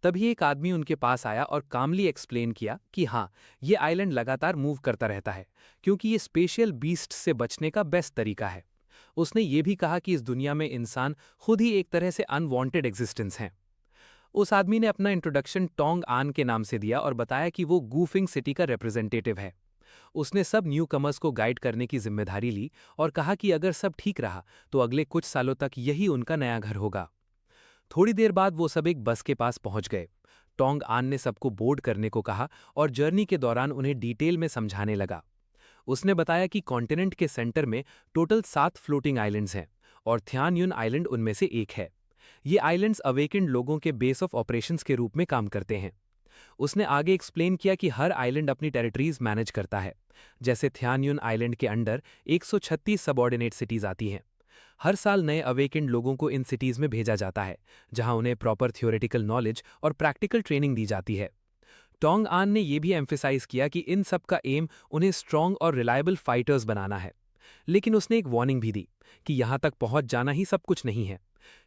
तभी एक आदमी उनके पास आया और कामली एक्सप्लेन किया कि हाँ, ये आइलैंड लगातार मूव करता रहता है क्योंकि ये स्पेशल बीस्ट से बचने का बेस्ट तरीका है। उसने ये भी कहा कि इस दुनिया में इंसान खुद ही एक तरह से अनवांटेड एग्जिस्टेंस हैं। उस आदमी ने अपना इंट्रोडक्शन टोंग आन के नाम से दिया और बताया कि वो गूफिंग सिटी का रिप्रेजेंटेटिव है। उसने सब न्यू कमर्स को गाइड करने की जिम्मेदारी ली और कहा कि अगर सब ठीक रहा तो अगले कुछ सालों तक यही उनका नया घर होगा। थोड़ी देर बाद वो सब एक बस के पास पहुंच गए। टोंग आन ने सबको बोर्ड करने को कहा और जर्नी के दौरान उन्हें डिटेल में समझाने लगा। उसने बताया कि कॉन्टिनेंट के सेंटर में टोटल 7 फ्लोटिंग आइलैंड्स हैं और थ्यान युन आइलैंड उनमें से एक है। ये आइलैंड्स अवेकेंड लोगों के बेस ऑफ ऑपरेशंस के रूप में काम करते हैं। उसने आगे एक्सप्लेन किया कि हर आइलैंड अपनी टेरिटरीज मैनेज करता है। जैसे थ्यान युन आइलैंड के अंडर 136 सबऑर्डिनेट सिटीज आती हैं। हर साल नए अवेकेंड लोगों को इन सिटीज में भेजा जाता है, जहां उन्हें प्रॉपर थियोरेटिकल नॉलेज और प्रैक्टिकल ट्रेनिंग दी जाती है। टोंग आन ने यह भी एम्फेसाइज किया कि इन सब का एम उन्हें स्ट्रॉन्ग और रिलायबल फाइटर्स बनाना है। लेकिन उसने एक वार्निंग भी दी कि यहां तक पहुंच जाना ही सब कुछ नहीं है।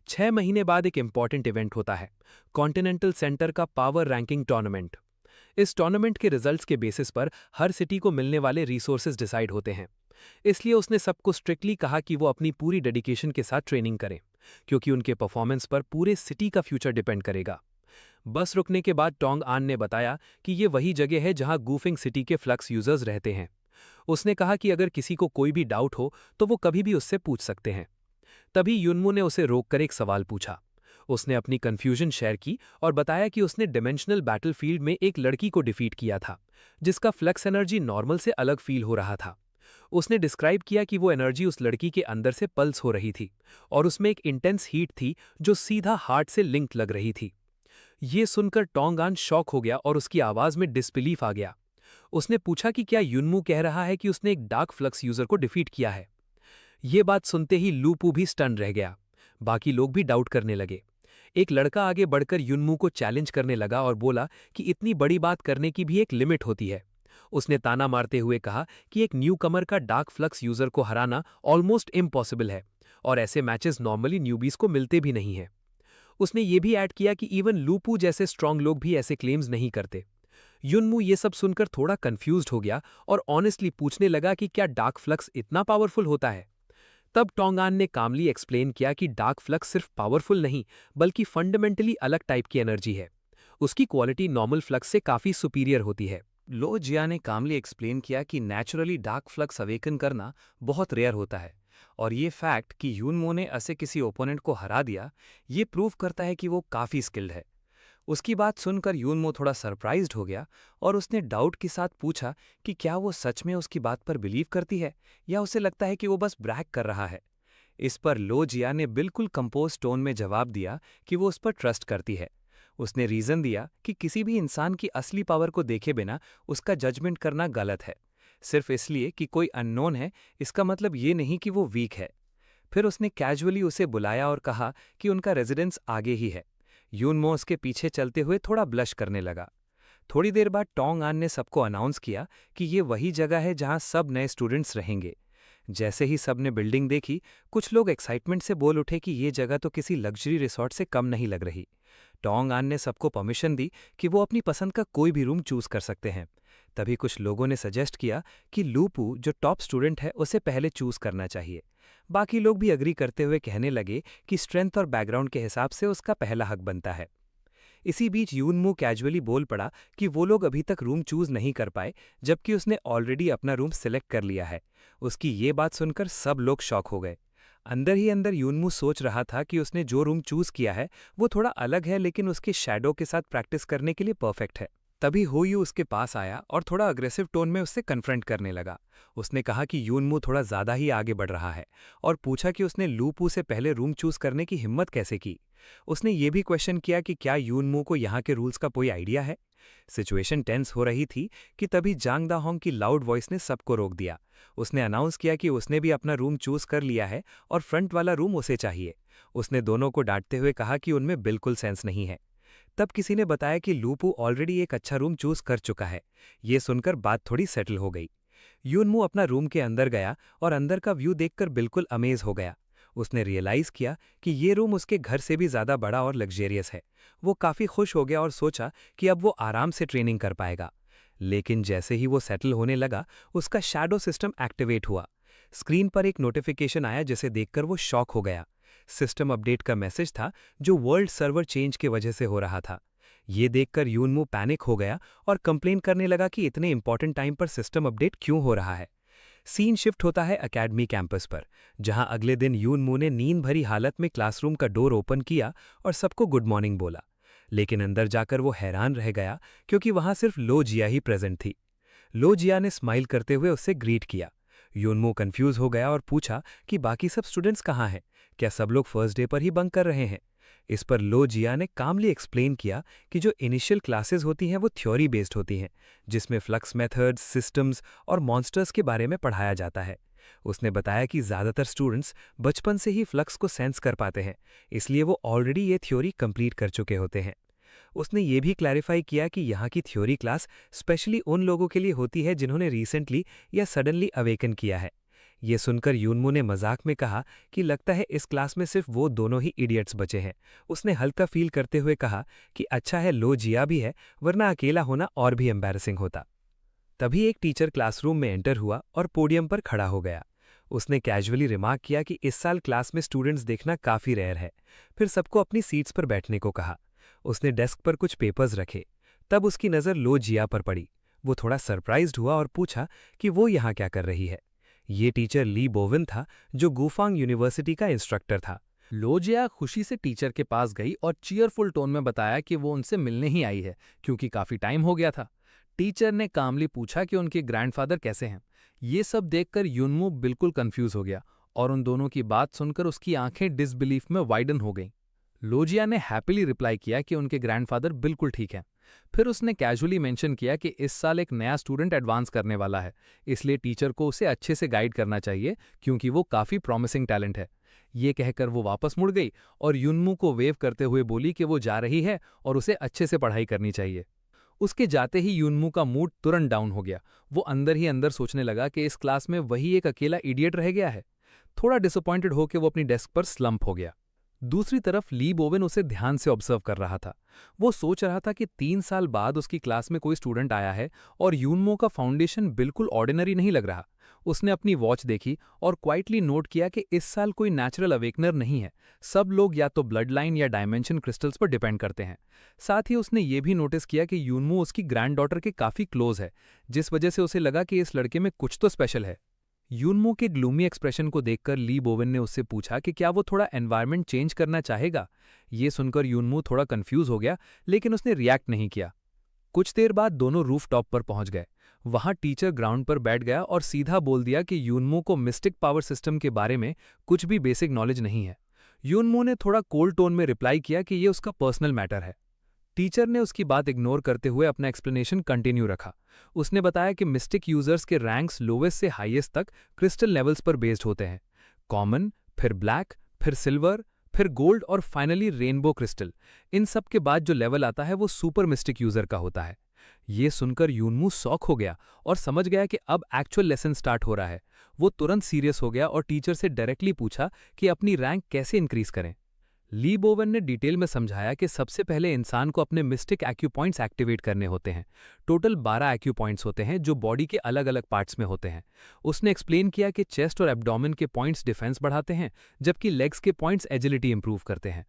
6 महीने बाद एक इंपॉर्टेंट इवेंट होता है, कॉन्टिनेंटल सेंटर का पावर रैंकिंग टूर्नामेंट। इस टूर्नामेंट के रिजल्ट्स के बेसिस पर हर सिटी को मिलने वाले रिसोर्सेज डिसाइड होते हैं। इसलिए उसने सबको स्ट्रिक्टली कहा कि वो अपनी पूरी डेडिकेशन के साथ ट्रेनिंग करें, क्योंकि उनके परफॉर्मेंस पर पूरे सिटी का फ्यूचर डिपेंड करेगा। बस रुकने के बाद टोंग आन ने बताया कि ये वही जगह है जहां गूफिंग सिटी के फ्लक्स यूजर्स रहते हैं। उसने कहा कि अगर किसी को कोई भी डाउट हो तो वो कभी भी उससे पूछ सकते हैं। तभी युनमू ने उसे रोककर एक सवाल पूछा। उसने अपनी कंफ्यूजन शेयर की और बताया कि उसने डिमेंशनल बैटलफील्ड में एक लड़की को डिफीट किया था, जिसका फ्लक्स एनर्जी नॉर्मल से अलग फील हो रहा था। उसने डिस्क्राइब किया कि वो एनर्जी उस लड़की के अंदर से पल्स हो रही थी और उसमें एक इंटेंस हीट थी जो सीधा हार्ट से लिंक लग रही थी। ये सुनकर टोंग आन शॉक हो गया और उसकी आवाज में डिसबिलीफ आ गया। उसने पूछा कि क्या युनमू कह रहा है कि उसने एक डार्क फ्लक्स यूजर को डिफीट किया है। ये बात सुनते ही लूपू भी स्टन रह गया। बाकी लोग भी डाउट करने लगे। एक लड़का आगे बढ़कर युनमू को चैलेंज करने लगा और बोला कि इतनी बड़ी बात करने की भी एक लिमिट होती है। उसने ताना मारते हुए कहा कि एक न्यू कमर का डार्क फ्लक्स यूजर को हराना ऑलमोस्ट इम्पॉसिबल है और ऐसे मैचेस नॉर्मली न्यूबीज को मिलते भी नहीं हैं। उसने ये भी ऐड किया कि इवन लूपू जैसे स्ट्रांग लोग भी ऐसे क्लेम्स नहीं करते। युनमू ये सब सुनकर थोड़ा कंफ्यूज्ड हो गया और ऑनेस्टली पूछने लगा कि क्या डार्क फ्लक्स इतना पावरफुल होता है। तब टोंग आन ने कामली एक्सप्लेन किया कि डार्क फ्लक्स सिर्फ पावरफुल नहीं बल्कि फंडामेंटली अलग टाइप की एनर्जी है। उसकी क्वालिटी नॉर्मल फ्लक्स से काफी सुपीरियर होती है। लो जिया ने कामली एक्सप्लेन किया कि नेचुरली डार्क फ्लक्स अवेकन करना बहुत रेयर होता है और ये फैक्ट कि युनमू ने ऐसे किसी ओपोनेंट को हरा दिया, ये प्रूव करता है कि वो काफ़ी स्किल्ड है। उसकी बात सुनकर युनमू थोड़ा सरप्राइज्ड हो गया और उसने डाउट के साथ पूछा कि क्या वो सच में उसकी बात पर बिलीव करती है या उसे लगता है कि वो बस ब्रैग कर रहा है। इस पर लो जिया ने बिल्कुल कंपोज टोन में जवाब दिया कि वो उस पर ट्रस्ट करती है। उसने रीज़न दिया कि किसी भी इंसान की असली पावर को देखे बिना उसका जजमेंट करना गलत है। सिर्फ इसलिए कि कोई अननोन है इसका मतलब ये नहीं कि वो वीक है। फिर उसने कैजुअली उसे बुलाया और कहा कि उनका रेजिडेंस आगे ही है। युनमो उसके पीछे चलते हुए थोड़ा ब्लश करने लगा। थोड़ी देर बाद टोंग आन ने सबको अनाउंस किया कि ये वही जगह है जहां सब नए स्टूडेंट्स रहेंगे। जैसे ही सबने बिल्डिंग देखी, कुछ लोग एक्साइटमेंट से बोल उठे कि ये जगह तो किसी लग्जरी रिसॉर्ट से कम नहीं लग रही। टोंग आन ने सबको परमिशन दी कि वो अपनी पसंद का कोई भी रूम चूज कर सकते हैं। तभी कुछ लोगों ने सजेस्ट किया कि लूपू जो टॉप स्टूडेंट है उसे पहले चूज करना चाहिए। बाकी लोग भी अग्री करते हुए कहने लगे कि स्ट्रेंथ और बैकग्राउंड के हिसाब से उसका पहला हक बनता है। इसी बीच युनमू कैजुअली बोल पड़ा कि वो लोग अभी तक रूम चूज नहीं कर पाए, जबकि उसने ऑलरेडी अपना रूम सिलेक्ट कर लिया है। उसकी ये बात सुनकर सब लोग शॉक हो गए। अंदर ही अंदर युनमू सोच रहा था कि उसने जो रूम चूज किया है वो थोड़ा अलग है, लेकिन उसके शैडो के साथ प्रैक्टिस करने के लिए परफेक्ट है। तभी होयू उसके पास आया और थोड़ा अग्रेसिव टोन में उससे कन्फ्रंट करने लगा। उसने कहा कि युनमू थोड़ा ज्यादा ही आगे बढ़ रहा है और पूछा कि उसने लूपू से पहले रूम चूज करने की हिम्मत कैसे की। उसने ये भी क्वेश्चन किया कि क्या युनमू को यहाँ के रूल्स का कोई आइडिया है। सिचुएशन टेंस हो रही थी कि तभी जांग दाहोंग की लाउड वॉइस ने सबको रोक दिया। उसने अनाउंस किया कि उसने भी अपना रूम चूज कर लिया है और फ्रंट वाला रूम उसे चाहिए। उसने दोनों को डांटते हुए कहा कि उनमें बिल्कुल सेंस नहीं है। तब किसी ने बताया कि लूपू ऑलरेडी एक अच्छा रूम चूज कर चुका है। ये सुनकर बात थोड़ी सेटल हो गई। युनमू अपना रूम के अंदर गया और अंदर का व्यू देखकर बिल्कुल अमेज हो गया। उसने रियलाइज किया कि ये रूम उसके घर से भी ज्यादा बड़ा और लग्जेरियस है। वो काफी खुश हो गया और सोचा कि अब वो आराम से ट्रेनिंग कर पाएगा। लेकिन जैसे ही वो सेटल होने लगा, उसका शैडो सिस्टम एक्टिवेट हुआ। स्क्रीन पर एक नोटिफिकेशन आया जिसे देखकर वो शॉक हो गया। सिस्टम अपडेट का मैसेज था जो वर्ल्ड सर्वर चेंज की वजह से हो रहा था। ये देखकर युनमू पैनिक हो गया और कंप्लेन करने लगा कि इतने इंपॉर्टेंट टाइम पर सिस्टम अपडेट क्यों हो रहा है। सीन शिफ्ट होता है एकेडमी कैंपस पर, जहां अगले दिन युनमू ने नींद भरी हालत में क्लासरूम का डोर ओपन किया और सबको गुड मॉर्निंग बोला। लेकिन अंदर जाकर वो हैरान रह गया क्योंकि वहां सिर्फ लो जिया ही प्रेजेंट थी। लो जिया ने स्माइल करते हुए उससे ग्रीट किया। यूनमो कंफ्यूज हो गया और पूछा कि बाकी सब स्टूडेंट्स कहाँ हैं, क्या सब लोग फर्स्ट डे पर ही बंक कर रहे हैं। इस पर लो जिया ने कामली एक्सप्लेन किया कि जो इनिशियल क्लासेस होती हैं वो थ्योरी बेस्ड होती हैं, जिसमें फ्लक्स मेथड्स, सिस्टम्स और मॉन्स्टर्स के बारे में पढ़ाया जाता है। उसने बताया कि ज़्यादातर स्टूडेंट्स बचपन से ही फ्लक्स को सेंस कर पाते हैं, इसलिए वो ऑलरेडी ये थ्योरी कंप्लीट कर चुके होते हैं। उसने ये भी क्लैरिफाई किया कि यहाँ की थ्योरी क्लास स्पेशली उन लोगों के लिए होती है जिन्होंने रिसेंटली या सडनली अवेकन किया है। ये सुनकर यूनमू ने मजाक में कहा कि लगता है इस क्लास में सिर्फ वो दोनों ही इडियट्स बचे हैं। उसने हल्का फील करते हुए कहा कि अच्छा है लो जिया भी है, वरना अकेला होना और भी एम्बैरेसिंग होता। तभी एक टीचर क्लासरूम में एंटर हुआ और पोडियम पर खड़ा हो गया। उसने कैजुअली रिमार्क किया कि इस साल क्लास में स्टूडेंट्स देखना काफ़ी रेयर है। फिर सबको अपनी सीट्स पर बैठने को कहा। उसने डेस्क पर कुछ पेपर्स रखे। तब उसकी नज़र लो जिया पर पड़ी। वो थोड़ा सरप्राइज्ड हुआ और पूछा कि वो यहाँ क्या कर रही है। ये टीचर ली बोविन था, जो गुफांग यूनिवर्सिटी का इंस्ट्रक्टर था। लोजिया खुशी से टीचर के पास गई और चीयरफुल टोन में बताया कि वो उनसे मिलने ही आई है, क्योंकि काफी टाइम हो गया था। टीचर ने कामली पूछा कि उनके ग्रैंडफादर कैसे हैं। ये सब देखकर यूनमू बिल्कुल कंफ्यूज हो गया और उन दोनों की बात सुनकर उसकी आंखें डिसबिलीफ में वाइडन हो गईं। लोजिया ने हैप्पीली रिप्लाई किया कि उनके ग्रैंडफादर बिल्कुल ठीक हैं। फिर उसने कैजुअली मेंशन किया कि इस साल एक नया स्टूडेंट एडवांस करने वाला है, इसलिए टीचर को उसे अच्छे से गाइड करना चाहिए, क्योंकि वो काफ़ी प्रॉमिसिंग टैलेंट है। ये कहकर वो वापस मुड़ गई और युनमू को वेव करते हुए बोली कि वो जा रही है और उसे अच्छे से पढ़ाई करनी चाहिए। उसके जाते ही युनमू का मूड तुरंत डाउन हो गया। वो अंदर ही अंदर सोचने लगा कि इस क्लास में वही एक अकेला इडियट रह गया है। थोड़ा डिसअपॉइंटेड होकर वो अपनी डेस्क पर स्लंप हो गया। दूसरी तरफ ली बोवेन उसे ध्यान से ऑब्जर्व कर रहा था। वो सोच रहा था कि 3 साल बाद उसकी क्लास में कोई स्टूडेंट आया है और यूनमो का फाउंडेशन बिल्कुल ऑर्डिनरी नहीं लग रहा। उसने अपनी वॉच देखी और क्वाइटली नोट किया कि इस साल कोई नेचुरल अवेकनर नहीं है। सब लोग या तो ब्लड लाइन या डायमेंशन क्रिस्टल्स पर डिपेंड करते हैं। साथ ही उसने ये भी नोटिस किया कि यूनमो उसकी ग्रैंड डॉटर के काफ़ी क्लोज है, जिस वजह से उसे लगा कि इस लड़के में कुछ तो स्पेशल है। यूनमो के ग्लूमी एक्सप्रेशन को देखकर ली बोवेन ने उससे पूछा कि क्या वो थोड़ा एनवायरनमेंट चेंज करना चाहेगा। ये सुनकर यूनमो थोड़ा कंफ्यूज हो गया, लेकिन उसने रिएक्ट नहीं किया। कुछ देर बाद दोनों रूफ टॉप पर पहुंच गए। वहां टीचर ग्राउंड पर बैठ गया और सीधा बोल दिया कि यूनमो को मिस्टिक पावर सिस्टम के बारे में कुछ भी बेसिक नॉलेज नहीं है। यूनमो ने थोड़ा कोल्ड टोन में रिप्लाई किया कि ये उसका पर्सनल मैटर है। टीचर ने उसकी बात इग्नोर करते हुए अपना एक्सप्लेनेशन कंटिन्यू रखा। उसने बताया कि मिस्टिक यूजर्स के रैंक्स लोवेस्ट से हाईएस्ट तक क्रिस्टल लेवल्स पर बेस्ड होते हैं। कॉमन, फिर ब्लैक, फिर सिल्वर, फिर गोल्ड और फाइनली रेनबो क्रिस्टल। इन सब के बाद जो लेवल आता है वो सुपर मिस्टिक यूजर का होता है। ये सुनकर यूनमू शॉक हो गया और समझ गया कि अब एक्चुअल लेसन स्टार्ट हो रहा है। वो तुरंत सीरियस हो गया और टीचर से डायरेक्टली पूछा कि अपनी रैंक कैसे इंक्रीज करें। ली बोवेन ने डिटेल में समझाया कि सबसे पहले इंसान को अपने मिस्टिक एक्यूपॉइंट्स एक्टिवेट करने होते हैं। टोटल 12 एक्यूपॉइंट्स होते हैं जो बॉडी के अलग अलग पार्ट्स में होते हैं। उसने एक्सप्लेन किया कि चेस्ट और एब्डोमेन के पॉइंट्स डिफेंस बढ़ाते हैं, जबकि लेग्स के पॉइंट्स एजिलिटी इंप्रूव करते हैं।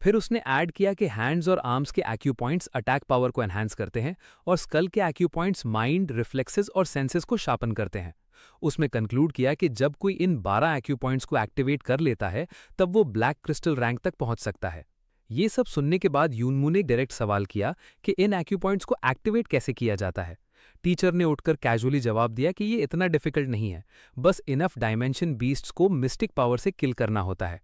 फिर उसने ऐड किया कि हैंड्स और आर्म्स के एक्यूपॉइंट्स अटैक पावर को एनहांस करते हैं और स्कल के एक्यूपॉइंट्स माइंड, रिफ्लेक्सेस और सेंसेस को शार्पन करते हैं। उसमें कंक्लूड किया कि जब कोई इन 12 एक्यूपॉइंट्स को एक्टिवेट कर लेता है तब वो ब्लैक क्रिस्टल रैंक तक पहुंच सकता है। ये सब सुनने के बाद यूनमू ने डायरेक्ट सवाल किया कि इन एक्यूपॉइंट्स को एक्टिवेट कैसे किया जाता है। टीचर ने उठकर कैजुअली जवाब दिया कि ये इतना डिफिकल्ट नहीं है, बस इनफ डायमेंशन बीस्ट्स को मिस्टिक पावर से किल करना होता है।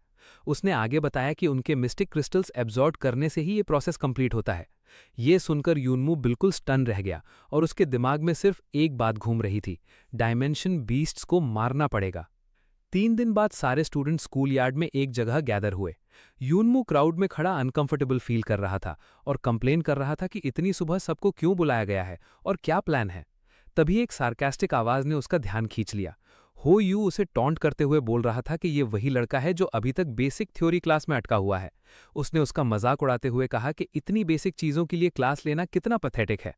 उसने आगे बताया कि उनके मिस्टिक क्रिस्टल्स एब्जॉर्ब करने से ही ये प्रोसेस कंप्लीट होता है। ये सुनकर यूनमू बिल्कुल स्टन रह गया और उसके दिमाग में सिर्फ एक बात घूम रही थी, डायमेंशन बीस्ट्स को मारना पड़ेगा। 3 दिन बाद सारे स्टूडेंट स्कूल यार्ड में एक जगह गैदर हुए। यूनमू क्राउड में खड़ा अनकंफर्टेबल फील कर रहा था और कंप्लेन कर रहा था कि इतनी सुबह सबको क्यों बुलाया गया है और क्या प्लान है। तभी एक सार्कास्टिक आवाज ने उसका ध्यान खींच लिया। हो यू उसे टॉन्ट करते हुए बोल रहा था कि ये वही लड़का है जो अभी तक बेसिक थ्योरी क्लास में अटका हुआ है। उसने उसका मजाक उड़ाते हुए कहा कि इतनी बेसिक चीजों के लिए क्लास लेना कितना पैथेटिक है।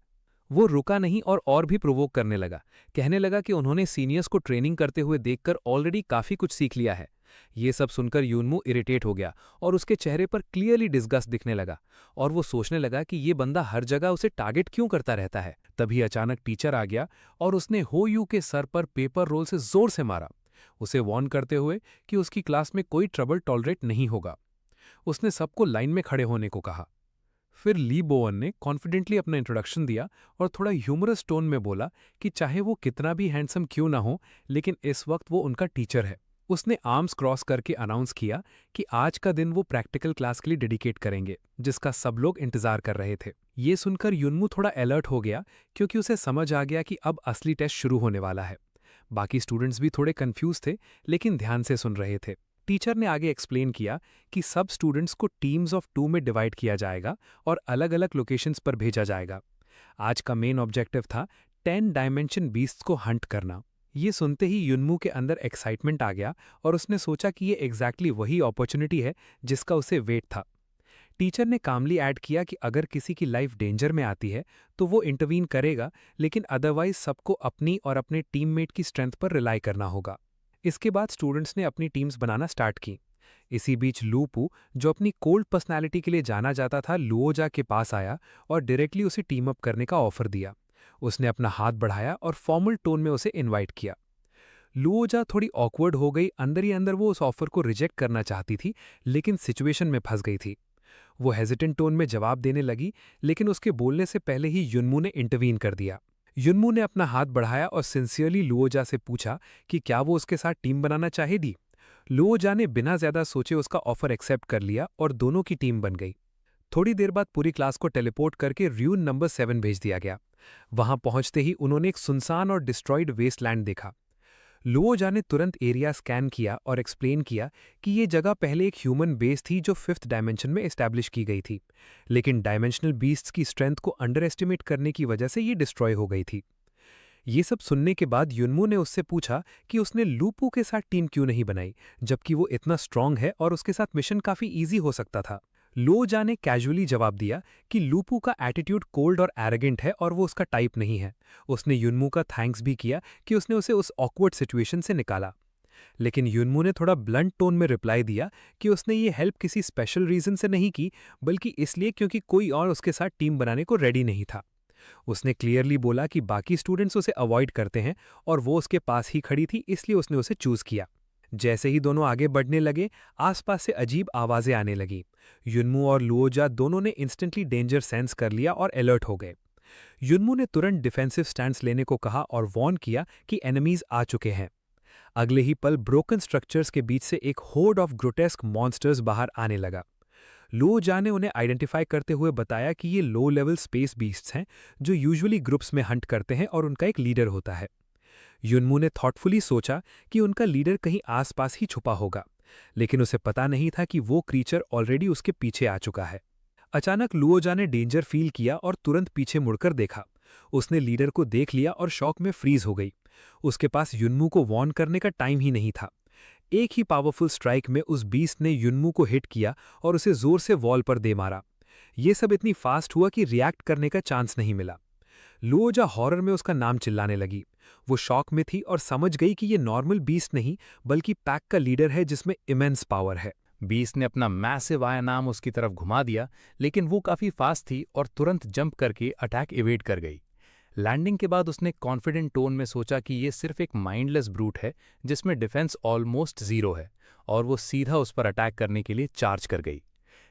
वो रुका नहीं और भी प्रोवोक करने लगा। कहने लगा कि उन्होंने सीनियर्स को ट्रेनिंग करते हुए देखकर ऑलरेडी काफी कुछ सीख लिया है। ये सब सुनकर यूनमू इरिटेट हो गया और उसके चेहरे पर क्लियरली डिस्गस्ट दिखने लगा और वो सोचने लगा कि ये बंदा हर जगह उसे टारगेट क्यों करता रहता है। तभी अचानक टीचर आ गया और उसने हो यू के सर पर पेपर रोल से जोर से मारा, उसे वार्न करते हुए कि उसकी क्लास में कोई ट्रबल टॉलरेट नहीं होगा। उसने सबको लाइन में खड़े होने को कहा। फिर ली बोवन ने कॉन्फिडेंटली अपना इंट्रोडक्शन दिया और थोड़ा ह्यूमरस टोन में बोला कि चाहे वो कितना भी हैंडसम क्यों ना हो, लेकिन इस वक्त वो उनका टीचर है। उसने आर्म्स क्रॉस करके अनाउंस किया कि आज का दिन वो प्रैक्टिकल क्लास के लिए डेडिकेट करेंगे, जिसका सब लोग इंतजार कर रहे थे। ये सुनकर युनमू थोड़ा अलर्ट हो गया, क्योंकि उसे समझ आ गया कि अब असली टेस्ट शुरू होने वाला है। बाकी स्टूडेंट्स भी थोड़े कंफ्यूज थे, लेकिन ध्यान से सुन रहे थे। टीचर ने आगे एक्सप्लेन किया कि सब स्टूडेंट्स को टीम्स ऑफ 2 में डिवाइड किया जाएगा और अलग अलग लोकेशंस पर भेजा जाएगा। आज का मेन ऑब्जेक्टिव था 10 डायमेंशन बीस्ट्स को हंट करना। ये सुनते ही युनमू के अंदर एक्साइटमेंट आ गया और उसने सोचा कि ये एग्जैक्टली वही अपॉर्चुनिटी है जिसका उसे वेट था। टीचर ने कामली ऐड किया कि अगर किसी की लाइफ डेंजर में आती है तो वो इंटरवीन करेगा, लेकिन अदरवाइज सबको अपनी और अपने टीममेट की स्ट्रेंथ पर रिलाई करना होगा। इसके बाद स्टूडेंट्स ने अपनी टीम्स बनाना स्टार्ट की। इसी बीच लूपू, जो अपनी कोल्ड पर्सनैलिटी के लिए जाना जाता था, लुओजा के पास आया और डायरेक्टली उसे टीम अप करने का ऑफर दिया। उसने अपना हाथ बढ़ाया और फॉर्मल टोन में उसे इनवाइट किया। लुओजा थोड़ी ऑकवर्ड हो गई, अंदर ही अंदर वो उस ऑफर को रिजेक्ट करना चाहती थी, लेकिन सिचुएशन में फंस गई थी। वो हेजिटेंट टोन में जवाब देने लगी, लेकिन उसके बोलने से पहले ही युनमू ने इंटरवीन कर दिया। युनमू ने अपना हाथ बढ़ाया और सिंसियरली लुओजा से पूछा कि क्या वो उसके साथ टीम बनाना चाहेगी। लुओजा ने बिना ज्यादा सोचे उसका ऑफर एक्सेप्ट कर लिया और दोनों की टीम बन गई। थोड़ी देर बाद पूरी क्लास को टेलीपोर्ट करके र्यून नंबर 7 भेज दिया गया। वहां पहुंचते ही उन्होंने एक सुनसान और डिस्ट्रॉयड वेस्टलैंड देखा। लुओजा ने तुरंत एरिया स्कैन किया और एक्सप्लेन किया कि ये जगह पहले एक ह्यूमन बेस थी जो 5th डायमेंशन में एस्टैब्लिश की गई थी, लेकिन डायमेंशनल बीस्ट्स की स्ट्रेंथ को अंडर एस्टिमेट करने की वजह से ये डिस्ट्रॉय हो गई थी। ये सब सुनने के बाद युनमू ने उससे पूछा कि उसने लूपू के साथ टीम क्यों नहीं बनाई, जबकि वो इतना स्ट्रांग है और उसके साथ मिशन काफी ईजी हो सकता था। लुओजा ने कैजुअली जवाब दिया कि लूपू का एटीट्यूड कोल्ड और एरोगेंट है और वो उसका टाइप नहीं है। उसने युनमू का थैंक्स भी किया कि उसने उसे उस ऑकवर्ड सिचुएशन से निकाला। लेकिन युनमू ने थोड़ा ब्लंट टोन में रिप्लाई दिया कि उसने ये हेल्प किसी स्पेशल रीजन से नहीं की, बल्कि इसलिए क्योंकि कोई और उसके साथ टीम बनाने को रेडी नहीं था। उसने क्लियरली बोला कि बाकी स्टूडेंट्स उसे अवॉइड करते हैं और वो उसके पास ही खड़ी थी, इसलिए उसने उसे चूज किया। जैसे ही दोनों आगे बढ़ने लगे, आसपास से अजीब आवाजें आने लगी। युनमू और लुओजा दोनों ने इंस्टेंटली डेंजर सेंस कर लिया और अलर्ट हो गए। युनमू ने तुरंत डिफेंसिव स्टैंड्स लेने को कहा और वॉर्न किया कि एनिमीज आ चुके हैं। अगले ही पल ब्रोकन स्ट्रक्चर्स के बीच से एक होर्ड ऑफ ग्रोटेस्क मॉन्स्टर्स बाहर आने लगा। लुओजा ने उन्हें आइडेंटिफाई करते हुए बताया कि ये लो लेवल स्पेस बीस्ट्स हैं जो यूजुअली ग्रुप्स में हंट करते हैं और उनका एक लीडर होता है। युनमू ने थॉटफुली सोचा कि उनका लीडर कहीं आसपास ही छुपा होगा, लेकिन उसे पता नहीं था कि वो क्रीचर ऑलरेडी उसके पीछे आ चुका है। अचानक लुओजा ने डेंजर फील किया और तुरंत पीछे मुड़कर देखा। उसने लीडर को देख लिया और शॉक में फ्रीज हो गई। उसके पास युनमू को वॉर्न करने का टाइम ही नहीं था। एक ही पावरफुल स्ट्राइक में उस बीस्ट ने युनमू को हिट किया और उसे जोर से वॉल पर दे मारा। ये सब इतनी फास्ट हुआ कि रिएक्ट करने का चांस नहीं मिला। लुओजा हॉरर में उसका नाम चिल्लाने लगी। वो शॉक में थी और समझ गई कि ये नॉर्मल बीस्ट नहीं, बल्कि पैक का लीडर है जिसमें इमेंस पावर है। बीस्ट ने अपना मैसिव आया नाम उसकी तरफ घुमा दिया, लेकिन वो काफी फास्ट थी और तुरंत जंप करके अटैक इवेड कर गई। लैंडिंग के बाद उसने कॉन्फिडेंट टोन में सोचा कि ये सिर्फ एक माइंडलेस ब्रूट है जिसमें डिफेंस ऑलमोस्ट जीरो है, और वो सीधा उस पर अटैक करने के लिए चार्ज कर गई।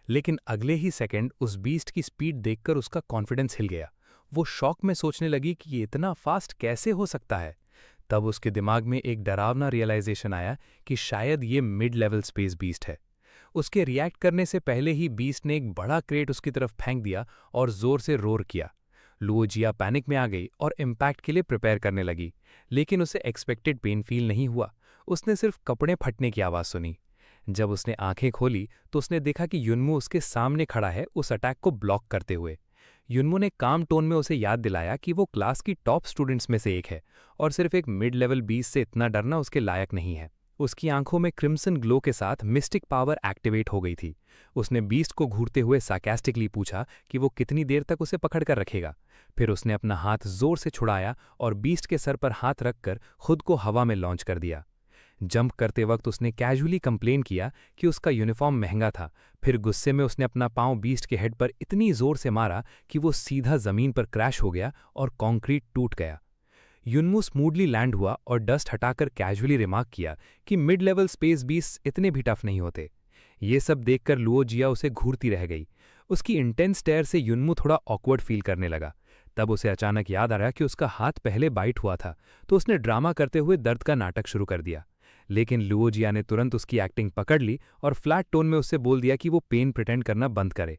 लेकिन अगले ही सेकंड उस बीस्ट की स्पीड देखकर उसका कॉन्फिडेंस हिल गया। वो शॉक में सोचने लगी कि ये इतना फास्ट कैसे हो सकता है। तब उसके दिमाग में एक डरावना रियलाइजेशन आया कि शायद ये मिड लेवल स्पेस बीस्ट है। उसके रिएक्ट करने से पहले ही बीस्ट ने एक बड़ा क्रेट उसकी तरफ फेंक दिया और जोर से रोर किया। लुओजिया पैनिक में आ गई और इम्पैक्ट के लिए प्रिपेयर करने लगी, लेकिन उसे एक्सपेक्टेड पेन फील नहीं हुआ। उसने सिर्फ कपड़े फटने की आवाज़ सुनी। जब उसने आंखें खोली तो उसने देखा कि युनमू उसके सामने खड़ा है, उस अटैक को ब्लॉक करते हुए। युनमू ने काम टोन में उसे याद दिलाया कि वो क्लास की टॉप स्टूडेंट्स में से एक है और सिर्फ एक मिड लेवल बीस्ट से इतना डरना उसके लायक नहीं है। उसकी आंखों में क्रिम्सन ग्लो के साथ मिस्टिक पावर एक्टिवेट हो गई थी। उसने बीस्ट को घूरते हुए सार्कास्टिकली पूछा कि वो कितनी देर तक उसे पकड़ कर रखेगा। फिर उसने अपना हाथ जोर से छुड़ाया और बीस्ट के सर पर हाथ रखकर खुद को हवा में लॉन्च कर दिया। जंप करते वक्त उसने कैजुअली कंप्लेन किया कि उसका यूनिफॉर्म महंगा था। फिर गुस्से में उसने अपना पांव बीस्ट के हेड पर इतनी जोर से मारा कि वो सीधा जमीन पर क्रैश हो गया और कंक्रीट टूट गया। युनमू स्मूथली लैंड हुआ और डस्ट हटाकर कैजुअली रिमार्क किया कि मिड लेवल स्पेस बीस्ट इतने भी टफ नहीं होते। ये सब देखकर लुओ जिया उसे घूरती रह गई। उसकी इंटेंस स्टेयर से युनमू थोड़ा ऑकवर्ड फील करने लगा। तब उसे अचानक याद आया कि उसका हाथ पहले बाइट हुआ था, तो उसने ड्रामा करते हुए दर्द का नाटक शुरू कर दिया। लेकिन लुओ जिया ने तुरंत उसकी एक्टिंग पकड़ ली और फ्लैट टोन में उससे बोल दिया कि वो पेन प्रिटेंड करना बंद करे।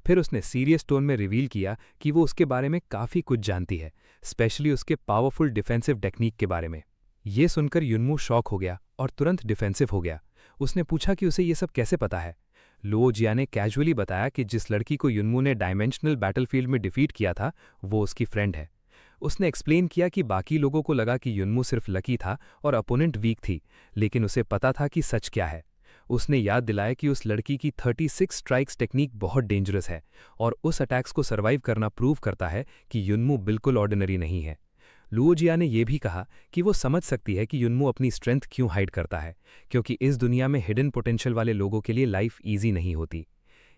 फिर उसने सीरियस टोन में रिवील किया कि वो उसके बारे में काफ़ी कुछ जानती है, स्पेशली उसके पावरफुल डिफेंसिव टेक्निक के बारे में। ये सुनकर युनमू शॉक हो गया और तुरंत डिफेंसिव हो गया। उसने पूछा कि उसे ये सब कैसे पता है। लुओ जिया ने कैजुअली बताया कि जिस लड़की को युनमू ने डायमेंशनल बैटलफील्ड में डिफीट किया था, वो उसकी फ्रेंड है। उसने एक्सप्लेन किया कि बाकी लोगों को लगा कि युनमू सिर्फ लकी था और अपोनेंट वीक थी, लेकिन उसे पता था कि सच क्या है। उसने याद दिलाया कि उस लड़की की 36 स्ट्राइक्स टेक्निक बहुत डेंजरस है और उस अटैक्स को सर्वाइव करना प्रूव करता है कि युनमू बिल्कुल ऑर्डिनरी नहीं है। लुओ जिया ने यह भी कहा कि वो समझ सकती है कि युनमू अपनी स्ट्रेंथ क्यों हाइड करता है, क्योंकि इस दुनिया में हिडन पोटेंशियल वाले लोगों के लिए लाइफ ईजी नहीं होती।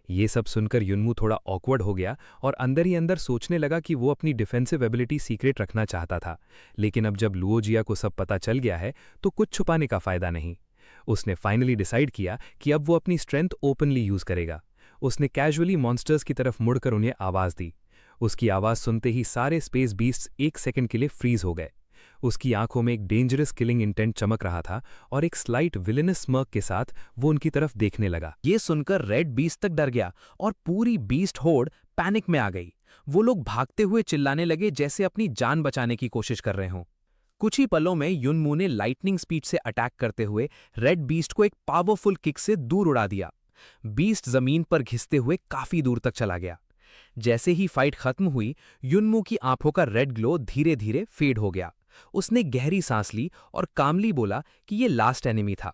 ये सब सुनकर युनमू थोड़ा ऑकवर्ड हो गया और अंदर ही अंदर सोचने लगा कि वो अपनी डिफेंसिव एबिलिटी सीक्रेट रखना चाहता था, लेकिन अब जब लुओ जिया को सब पता चल गया है तो कुछ छुपाने का फायदा नहीं। उसने फाइनली डिसाइड किया कि अब वो अपनी स्ट्रेंथ ओपनली यूज करेगा। उसने कैजुअली मॉन्स्टर्स की तरफ मुड़कर उन्हें आवाज दी। उसकी आवाज सुनते ही सारे स्पेस बीस्ट्स एक सेकंड के लिए फ्रीज हो गए। उसकी आंखों में एक डेंजरस किलिंग इंटेंट चमक रहा था और एक स्लाइट विलेनस स्मर्क के साथ वो उनकी तरफ देखने लगा। ये सुनकर रेड बीस्ट तक डर गया और पूरी बीस्ट होड़ पैनिक में आ गई। वो लोग भागते हुए चिल्लाने लगे जैसे अपनी जान बचाने की कोशिश कर रहे हों। कुछ ही पलों में युनमू ने लाइटनिंग स्पीड से अटैक करते हुए रेड बीस्ट को एक पावरफुल किक से दूर उड़ा दिया। बीस्ट जमीन पर घिसते हुए काफी दूर तक चला गया। जैसे ही फाइट खत्म हुई, युनमू की आंखों का रेड ग्लो धीरे धीरे फेड हो गया। उसने गहरी सांस ली और कामली बोला कि ये लास्ट एनिमी था।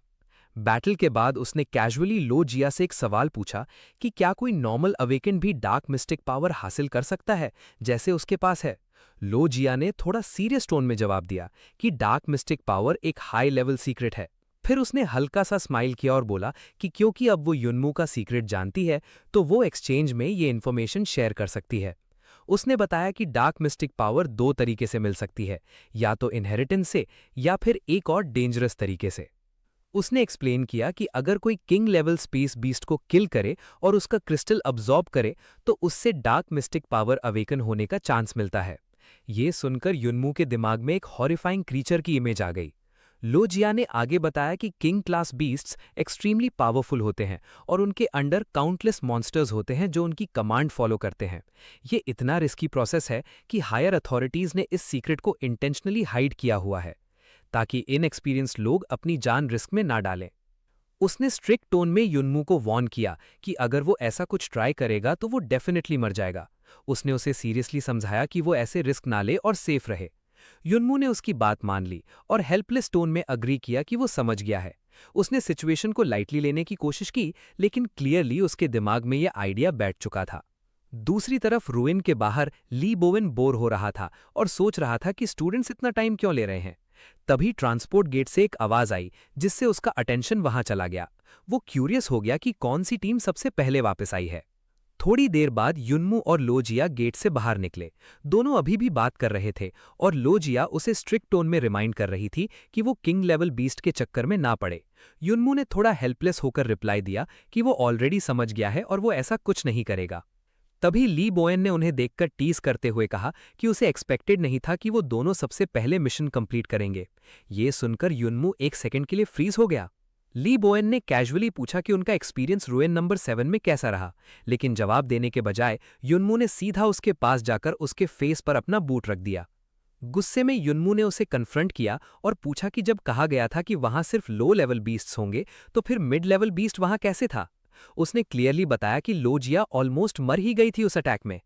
बैटल के बाद उसने कैजुअली लो जिया से एक सवाल पूछा कि क्या कोई नॉर्मल अवेकेंड भी डार्क मिस्टिक पावर हासिल कर सकता है जैसे उसके पास है। लो जिया ने थोड़ा सीरियस टोन में जवाब दिया कि डार्क मिस्टिक पावर एक हाई लेवल सीक्रेट है। फिर उसने हल्का सा स्माइल किया और बोला कि क्योंकि अब वो युनमू का सीक्रेट जानती है तो वो एक्सचेंज में ये इन्फॉर्मेशन शेयर कर सकती है। उसने बताया कि डार्क मिस्टिक पावर दो तरीके से मिल सकती है, या तो इनहेरिटेंस से या फिर एक और डेंजरस तरीके से। उसने एक्सप्लेन किया कि अगर कोई किंग लेवल स्पेस बीस्ट को किल करे और उसका क्रिस्टल अब्जॉर्ब करे तो उससे डार्क मिस्टिक पावर अवेकन होने का चांस मिलता है। ये सुनकर युनमू के दिमाग में एक हॉरिफाइंग क्रीचर की इमेज आ गई। लो जिया ने आगे बताया कि king class beasts extremely powerful होते हैं और उनके अंडर काउंटलेस मॉन्स्टर्स होते हैं जो उनकी कमांड फॉलो करते हैं। ये इतना रिस्की प्रोसेस है कि हायर अथॉरिटीज ने इस सीक्रेट को इंटेंशनली हाइड किया हुआ है ताकि इनएक्सपीरियंस्ड लोग अपनी जान रिस्क में ना डालें। उसने स्ट्रिक्ट टोन में युनमू को वॉर्न किया कि अगर वो ऐसा कुछ ट्राई करेगा तो वो डेफिनेटली मर जाएगा। उसने उसे सीरियसली समझाया कि वो ऐसे रिस्क ना ले और सेफ रहे। युनमू ने उसकी बात मान ली और हेल्पलेस टोन में अग्री किया कि वो समझ गया है। उसने सिचुएशन को लाइटली लेने की कोशिश की, लेकिन क्लियरली उसके दिमाग में यह आइडिया बैठ चुका था। दूसरी तरफ रुइन के बाहर ली बोवेन बोर हो रहा था और सोच रहा था कि स्टूडेंट्स इतना टाइम क्यों ले रहे हैं। तभी ट्रांसपोर्ट गेट से एक आवाज आई जिससे उसका अटेंशन वहां चला गया। वो क्यूरियस हो गया कि कौन सी टीम सबसे पहले वापस आई है। थोड़ी देर बाद युनमू और लो जिया गेट से बाहर निकले। दोनों अभी भी बात कर रहे थे और लो जिया उसे स्ट्रिक्ट टोन में रिमाइंड कर रही थी कि वो किंग लेवल बीस्ट के चक्कर में ना पड़े। युनमू ने थोड़ा हेल्पलेस होकर रिप्लाई दिया कि वो ऑलरेडी समझ गया है और वो ऐसा कुछ नहीं करेगा। तभी ली बोएन ने उन्हें देखकर टीज करते हुए कहा कि उसे एक्सपेक्टेड नहीं था कि वो दोनों सबसे पहले मिशन कंप्लीट करेंगे। ये सुनकर युनमू एक सेकंड के लिए फ्रीज हो गया। ली बोएन ने कैजुअली पूछा कि उनका एक्सपीरियंस रुइन नंबर 7 में कैसा रहा, लेकिन जवाब देने के बजाय युनमू ने सीधा उसके पास जाकर उसके फेस पर अपना बूट रख दिया। गुस्से में युनमू ने उसे कन्फ्रंट किया और पूछा कि जब कहा गया था कि वहां सिर्फ लो लेवल बीस्ट्स होंगे तो फिर मिड लेवल बीस्ट वहां कैसे था। उसने क्लियरली बताया कि लो जिया ऑलमोस्ट मर ही गई थी उस अटैक में।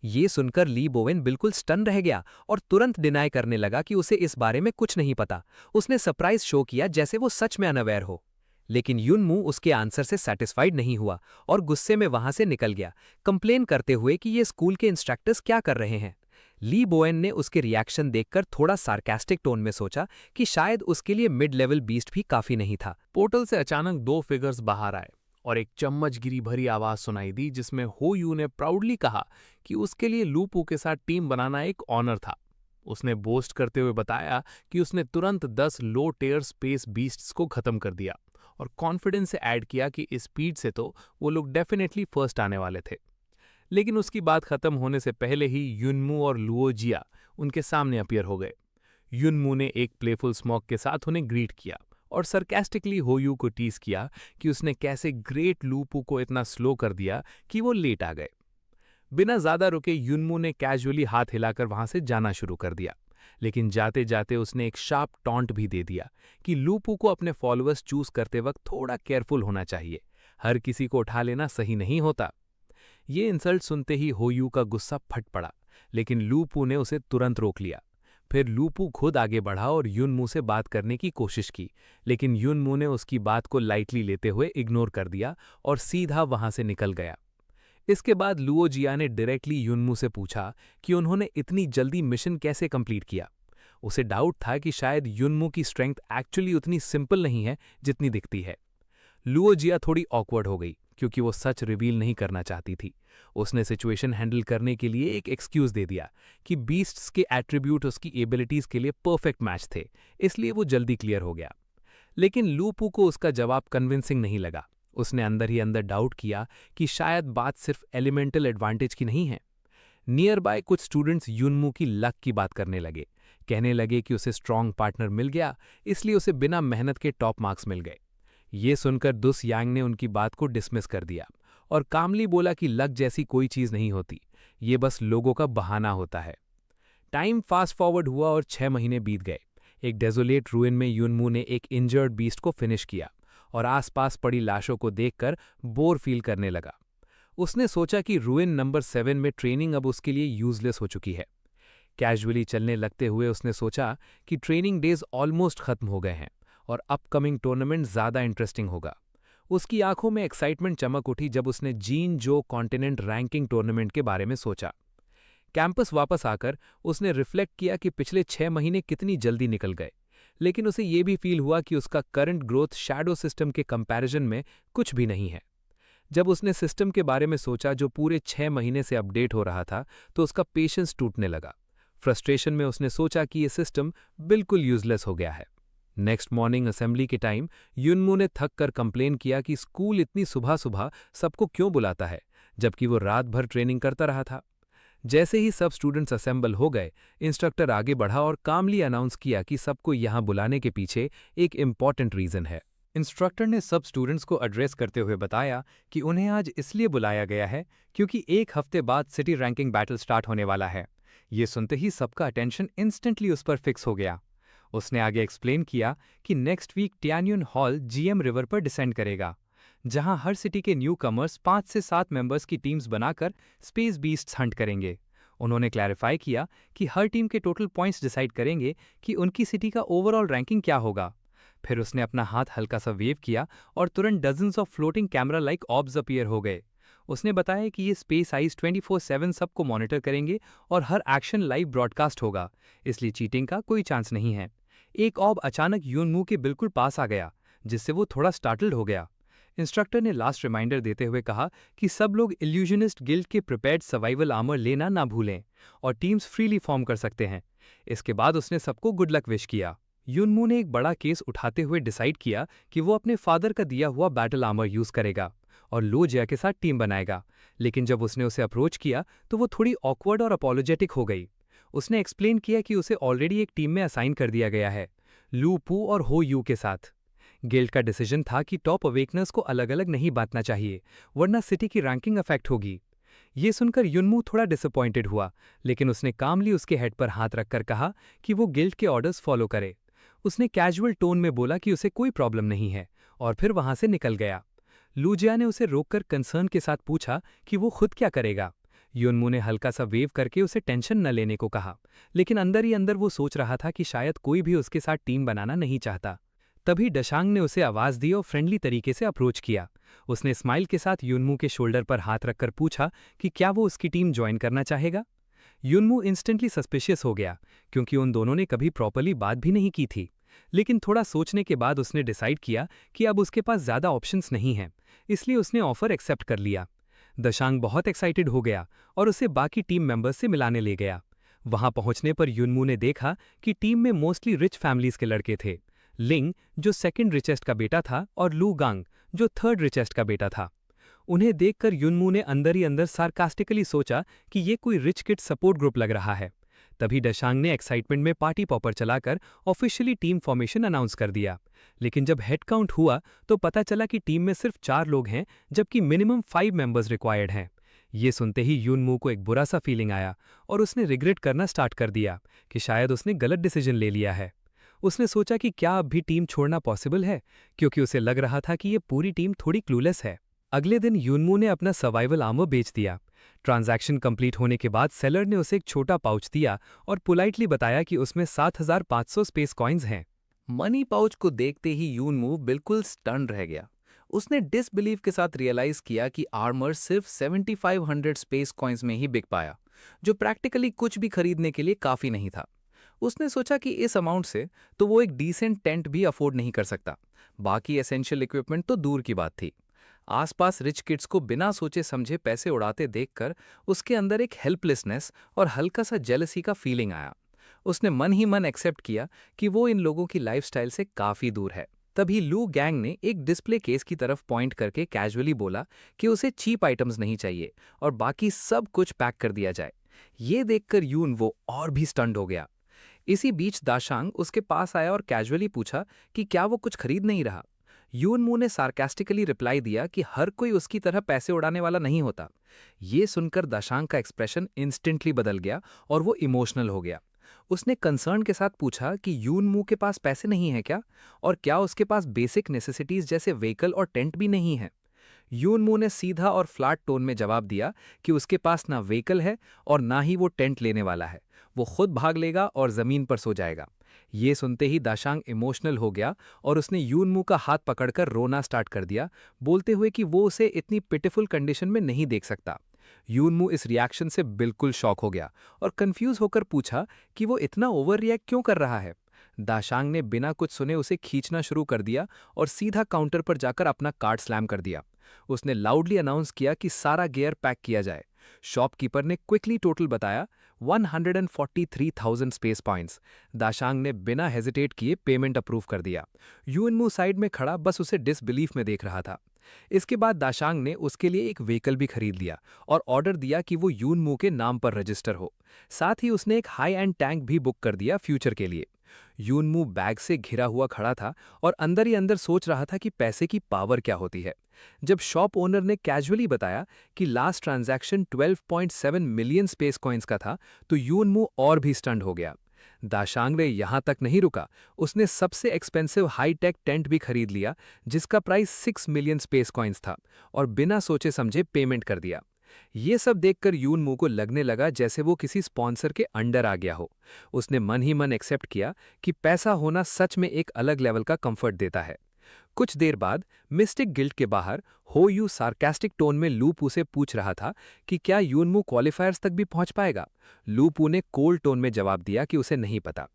ये सुनकर ली बोवेन बिल्कुल स्टन रह गया और तुरंत डिनाई करने लगा कि उसे इस बारे में कुछ नहीं पता। उसने सरप्राइज शो किया जैसे वो सच में अनअवेयर हो। लेकिन युनमू उसके आंसर से सैटिस्फाइड नहीं हुआ और गुस्से में वहां से निकल गया, कंप्लेन करते हुए कि ये स्कूल के इंस्ट्रक्टर्स क्या कर रहे हैं। ली बोएन ने उसके रिएक्शन देखकर थोड़ा सार्कास्टिक टोन में सोचा कि शायद उसके लिए मिड लेवल बीस्ट भी काफी नहीं था। पोर्टल से अचानक दो फिगर्स बाहर आए और एक चम्मचगिरी भरी आवाज सुनाई दी जिसमें हो यू ने प्राउडली कहा कि उसके लिए लूपू के साथ टीम बनाना एक ऑनर था। उसने बोस्ट करते हुए बताया कि उसने तुरंत 10 लो टेयर स्पेस बीस्ट्स को खत्म कर दिया और कॉन्फिडेंस से ऐड किया कि इस स्पीड से तो वो लोग डेफिनेटली फर्स्ट आने वाले थे। लेकिन उसकी बात खत्म होने से पहले ही युनमू और लुओजिया उनके सामने अपीयर हो गए। युनमू ने एक प्लेफुल स्मॉक के साथ उन्हें ग्रीट किया और सरकास्टिकली होयू को टीज किया कि उसने कैसे ग्रेट लूपू को इतना स्लो कर दिया कि वो लेट आ गए। बिना ज्यादा रुके युनमू ने कैजुअली हाथ हिलाकर वहां से जाना शुरू कर दिया, लेकिन जाते जाते उसने एक शार्प टॉन्ट भी दे दिया कि लूपू को अपने फॉलोअर्स चूज करते वक्त थोड़ा केयरफुल होना चाहिए, हर किसी को उठा लेना सही नहीं होता। ये इंसल्ट सुनते ही होयू का गुस्सा फट पड़ा, लेकिन लूपू ने उसे तुरंत रोक लिया। फिर लूपू खुद आगे बढ़ा और युनमू से बात करने की कोशिश की, लेकिन युनमू ने उसकी बात को लाइटली लेते हुए इग्नोर कर दिया और सीधा वहां से निकल गया। इसके बाद लुओजिया ने डायरेक्टली युनमू से पूछा कि उन्होंने इतनी जल्दी मिशन कैसे कंप्लीट किया। उसे डाउट था कि शायद युनमू की स्ट्रेंथ एक्चुअली उतनी सिंपल नहीं है जितनी दिखती है। लुओजिया थोड़ी ऑकवर्ड हो गई क्योंकि वो सच रिवील नहीं करना चाहती थी। उसने सिचुएशन हैंडल करने के लिए एक एक्सक्यूज दे दिया कि बीस्ट्स के एट्रीब्यूट उसकी एबिलिटीज के लिए परफेक्ट मैच थे, इसलिए वो जल्दी क्लियर हो गया। लेकिन लूपू को उसका जवाब कन्विंसिंग नहीं लगा। उसने अंदर ही अंदर डाउट किया कि शायद बात सिर्फ एलिमेंटल एडवांटेज की नहीं है। नियर बाय कुछ स्टूडेंट्स युनमू की लक की बात करने लगे, कहने लगे कि उसे स्ट्रांग पार्टनर मिल गया, इसलिए उसे बिना मेहनत के टॉप मार्क्स मिल गए। ये सुनकर दुस यांग ने उनकी बात को डिसमिस कर दिया और कामली बोला कि लक जैसी कोई चीज नहीं होती, ये बस लोगों का बहाना होता है। टाइम फास्ट फॉरवर्ड हुआ और 6 महीने बीत गए। एक डेजोलेट रूइन में युनमू ने एक इंजर्ड बीस्ट को फिनिश किया और आसपास पड़ी लाशों को देखकर बोर फील करने लगा। उसने सोचा कि रूइन नंबर 7 में ट्रेनिंग अब उसके लिए यूजलेस हो चुकी है। कैजुअली चलने लगते हुए उसने सोचा कि ट्रेनिंग डेज ऑलमोस्ट खत्म हो गए हैं और अपकमिंग टूर्नामेंट ज्यादा इंटरेस्टिंग होगा। उसकी आंखों में एक्साइटमेंट चमक उठी जब उसने जीन जो कॉन्टिनेंट रैंकिंग टूर्नामेंट के बारे में सोचा। कैंपस वापस आकर उसने रिफ्लेक्ट किया कि पिछले 6 महीने कितनी जल्दी निकल गए, लेकिन उसे ये भी फील हुआ कि उसका करंट ग्रोथ शैडो सिस्टम के कंपैरिजन में कुछ भी नहीं है। जब उसने सिस्टम के बारे में सोचा जो पूरे 6 महीने से अपडेट हो रहा था, तो उसका पेशेंस टूटने लगा। फ्रस्ट्रेशन में उसने सोचा कि ये सिस्टम बिल्कुल यूजलेस हो गया है। नेक्स्ट मॉर्निंग असेंबली के टाइम युनमू ने थक कर कंप्लेन किया कि स्कूल इतनी सुबह सुबह सबको क्यों बुलाता है, जबकि वो रात भर ट्रेनिंग करता रहा था। जैसे ही सब स्टूडेंट्स असेंबल हो गए, इंस्ट्रक्टर आगे बढ़ा और कामली अनाउंस किया कि सबको यहाँ बुलाने के पीछे एक इम्पॉर्टेंट रीजन है। इंस्ट्रक्टर ने सब स्टूडेंट्स को एड्रेस करते हुए बताया कि उन्हें आज इसलिए बुलाया गया है क्योंकि एक हफ्ते बाद सिटी रैंकिंग बैटल स्टार्ट होने वाला है। ये सुनते ही सबका अटेंशन इंस्टेंटली उस पर फिक्स हो गया। उसने आगे एक्सप्लेन किया कि next week Tianyun hall GM river पर डिसेंड करेगा, जहां हर सिटी के न्यू कमर्स 5 से 7 मेंबर्स की टीम्स बनाकर स्पेस बीस्ट्स हंट करेंगे। उन्होंने क्लैरिफाई किया कि हर टीम के टोटल पॉइंट्स डिसाइड करेंगे कि उनकी सिटी का ओवरऑल रैंकिंग क्या होगा। फिर उसने अपना हाथ हल्का सा वेव किया और तुरंत dozens of floating camera like orbs appear हो गए। उसने बताया कि ये स्पेस आइज 24/7 सबको मॉनिटर करेंगे और हर एक्शन लाइव ब्रॉडकास्ट होगा, इसलिए चीटिंग का कोई चांस नहीं है। एक ऑब अचानक युनमू के बिल्कुल पास आ गया, जिससे वो थोड़ा स्टार्टल्ड हो गया। इंस्ट्रक्टर ने लास्ट रिमाइंडर देते हुए कहा कि सब लोग इल्यूजनिस्ट गिल्ड के प्रिपेयर्ड सर्वाइवल आर्मर लेना ना भूलें और टीम्स फ्रीली फॉर्म कर सकते हैं। इसके बाद उसने सबको गुड लक विश किया। युनमू ने एक बड़ा केस उठाते हुए डिसाइड किया कि वो अपने फादर का दिया हुआ बैटल आर्मर यूज करेगा और लोजिया के साथ टीम बनाएगा, लेकिन जब उसने उसे अप्रोच किया तो वो थोड़ी ऑकवर्ड और अपोलोजेटिक हो गई। उसने एक्सप्लेन किया कि उसे ऑलरेडी एक टीम में असाइन कर दिया गया है, लू पू और हो यू के साथ। गिल्ड का डिसीजन था कि टॉप अवेकनर्स को अलग अलग नहीं बांटना चाहिए, वरना सिटी की रैंकिंग अफेक्ट होगी। ये सुनकर युनमू थोड़ा डिसअपॉइंटेड हुआ, लेकिन उसने कामली उसके हेड पर हाथ रखकर कहा कि वो गिल्ड के ऑर्डर्स फॉलो करे। उसने कैजुअल टोन में बोला कि उसे कोई प्रॉब्लम नहीं है और फिर वहां से निकल गया। लूजिया ने उसे रोककर कंसर्न के साथ पूछा कि वो खुद क्या करेगा। युनमू ने हल्का सा वेव करके उसे टेंशन न लेने को कहा, लेकिन अंदर ही अंदर वो सोच रहा था कि शायद कोई भी उसके साथ टीम बनाना नहीं चाहता। तभी डशांग ने उसे आवाज दी और फ्रेंडली तरीके से अप्रोच किया। उसने स्माइल के साथ युनमू के शोल्डर पर हाथ रखकर पूछा कि क्या वो उसकी टीम ज्वाइन करना चाहेगा। युनमू इंस्टेंटली सस्पिशियस हो गया क्योंकि उन दोनों ने कभी प्रॉपर्ली बात भी नहीं की थी, लेकिन थोड़ा सोचने के बाद उसने डिसाइड किया कि अब उसके पास ज्यादा ऑप्शंस नहीं हैं, इसलिए उसने ऑफर एक्सेप्ट कर लिया। दशांग बहुत एक्साइटेड हो गया और उसे बाकी टीम मेंबर्स से मिलाने ले गया। वहां पहुंचने पर युनमू ने देखा कि टीम में मोस्टली रिच फैमिलीज के लड़के थे, लिंग जो सेकंड रिचेस्ट का बेटा था और लू गांग जो थर्ड रिचेस्ट का बेटा था। उन्हें देखकर युनमू ने अंदर ही अंदर सार्कास्टिकली सोचा कि ये कोई रिच किड सपोर्ट ग्रुप लग रहा है। तभी डशांग ने एक्साइटमेंट में पार्टी पॉपर चलाकर ऑफिशियली टीम फॉर्मेशन अनाउंस कर दिया। लेकिन जब हेड काउंट हुआ तो पता चला कि टीम में सिर्फ 4 लोग हैं, जबकि मिनिमम 5 मेंबर्स रिक्वायर्ड हैं। ये सुनते ही युनमू को एक बुरा सा फीलिंग आया और उसने रिग्रेट करना स्टार्ट कर दिया कि शायद उसने गलत डिसीजन ले लिया है। उसने सोचा कि क्या अब भी टीम छोड़ना पॉसिबल है, क्योंकि उसे लग रहा था कि ये पूरी टीम थोड़ी क्लूलेस है। अगले दिन युनमू ने अपना सर्वाइवल आर्मर बेच दिया। ट्रांजैक्शन कंप्लीट होने के बाद सेलर ने उसे एक छोटा पाउच दिया और पोलाइटली बताया कि उसमें 7500 स्पेस कॉइन्स हैं। मनी पाउच को देखते ही यूनमू बिल्कुल स्टन रह गया। उसने डिसबिलीव के साथ रियलाइज किया कि आर्मर सिर्फ 7500 स्पेस कॉइन्स में ही बिक पाया, जो प्रैक्टिकली कुछ भी खरीदने के लिए काफी नहीं था। उसने सोचा कि इस अमाउंट से तो वो एक डिसेंट टेंट भी अफोर्ड नहीं कर सकता। बाकी एसेंशियल इक्विपमेंट तो दूर की बात थी। आसपास रिच किड्स को बिना सोचे समझे पैसे उड़ाते देखकर उसके अंदर एक हेल्पलेसनेस और हल्का सा जेलसी का फीलिंग आया। उसने मन ही मन एक्सेप्ट किया कि वो इन लोगों की लाइफस्टाइल से काफी दूर है। तभी लू गैंग ने एक डिस्प्ले केस की तरफ पॉइंट करके कैजुअली बोला कि उसे चीप आइटम्स नहीं चाहिए और बाकी सब कुछ पैक कर दिया जाए। ये देखकर यून वो और भी स्टंड हो गया। इसी बीच दाशांग उसके पास आया और कैजुअली पूछा कि क्या वो कुछ खरीद नहीं रहा। यूनमू ने सार्कास्टिकली रिप्लाई दिया कि हर कोई उसकी तरह पैसे उड़ाने वाला नहीं होता। ये सुनकर दाशांग का एक्सप्रेशन इंस्टेंटली बदल गया और वो इमोशनल हो गया। उसने कंसर्न के साथ पूछा कि यूनमू के पास पैसे नहीं है क्या, और क्या उसके पास बेसिक नेसेसिटीज जैसे व्हीकल और टेंट भी नहीं है। यूनमू ने सीधा और फ्लैट टोन में जवाब दिया कि उसके पास ना व्हीकल है और ना ही वो टेंट लेने वाला है। वो खुद भाग लेगा और जमीन पर सो जाएगा। ये सुनते ही दाशांग इमोशनल हो गया और उसने यूनमू का हाथ पकड़कर रोना स्टार्ट कर दिया, बोलते हुए कि वो उसे इतनी पिटिफुल कंडीशन में नहीं देख सकता। यूनमू इस रिएक्शन से बिल्कुल शॉक हो गया और कंफ्यूज होकर पूछा कि वो इतना ओवर रिएक्ट क्यों कर रहा है। दाशांग ने बिना कुछ सुने उसे खींचना शुरू कर दिया और सीधा काउंटर पर जाकर अपना कार्ड स्लैम कर दिया। उसने लाउडली अनाउंस किया कि सारा गियर पैक किया जाए। शॉपकीपर ने क्विकली टोटल बताया 143,000 स्पेस पॉइंट्स। दाशांग ने बिना हेजिटेट किए पेमेंट अप्रूव कर दिया। यूनमू साइड में खड़ा बस उसे डिसबिलीफ में देख रहा था। इसके बाद दाशांग ने उसके लिए एक व्हीकल भी खरीद लिया और ऑर्डर दिया कि वो यूनमू के नाम पर रजिस्टर हो। साथ ही उसने एक हाई एंड टैंक भी बुक कर दिया फ्यूचर के लिए। यूनमू बैग से घिरा हुआ खड़ा था और अंदर ही अंदर सोच रहा था कि पैसे की पावर क्या होती है। जब शॉप ओनर ने कैजुअली बताया कि last transaction 12.7 million space coins का था, तो यूनमू और भी स्टंड हो गया। दाशांग ने यहां तक नहीं रुका, उसने सबसे एक्सपेंसिव हाई टेक टेंट भी खरीद लिया जिसका प्राइस 6 मिलियन स्पेस कॉइन्स था और बिना सोचे समझे पेमेंट कर दिया। ये सब देखकर यूनमू को लगने लगा जैसे वो किसी स्पॉन्सर के अंडर आ गया हो। उसने मन ही मन एक्सेप्ट किया कि पैसा होना सच में एक अलग लेवल का कंफर्ट देता है। कुछ देर बाद मिस्टिक गिल्ड के बाहर हो यू सार्कास्टिक टोन में लूपू से पूछ रहा था कि क्या यूनमू क्वालिफायर्स तक भी पहुंच पाएगा। लूपू ने कोल्ड टोन में जवाब दिया कि उसे नहीं पता।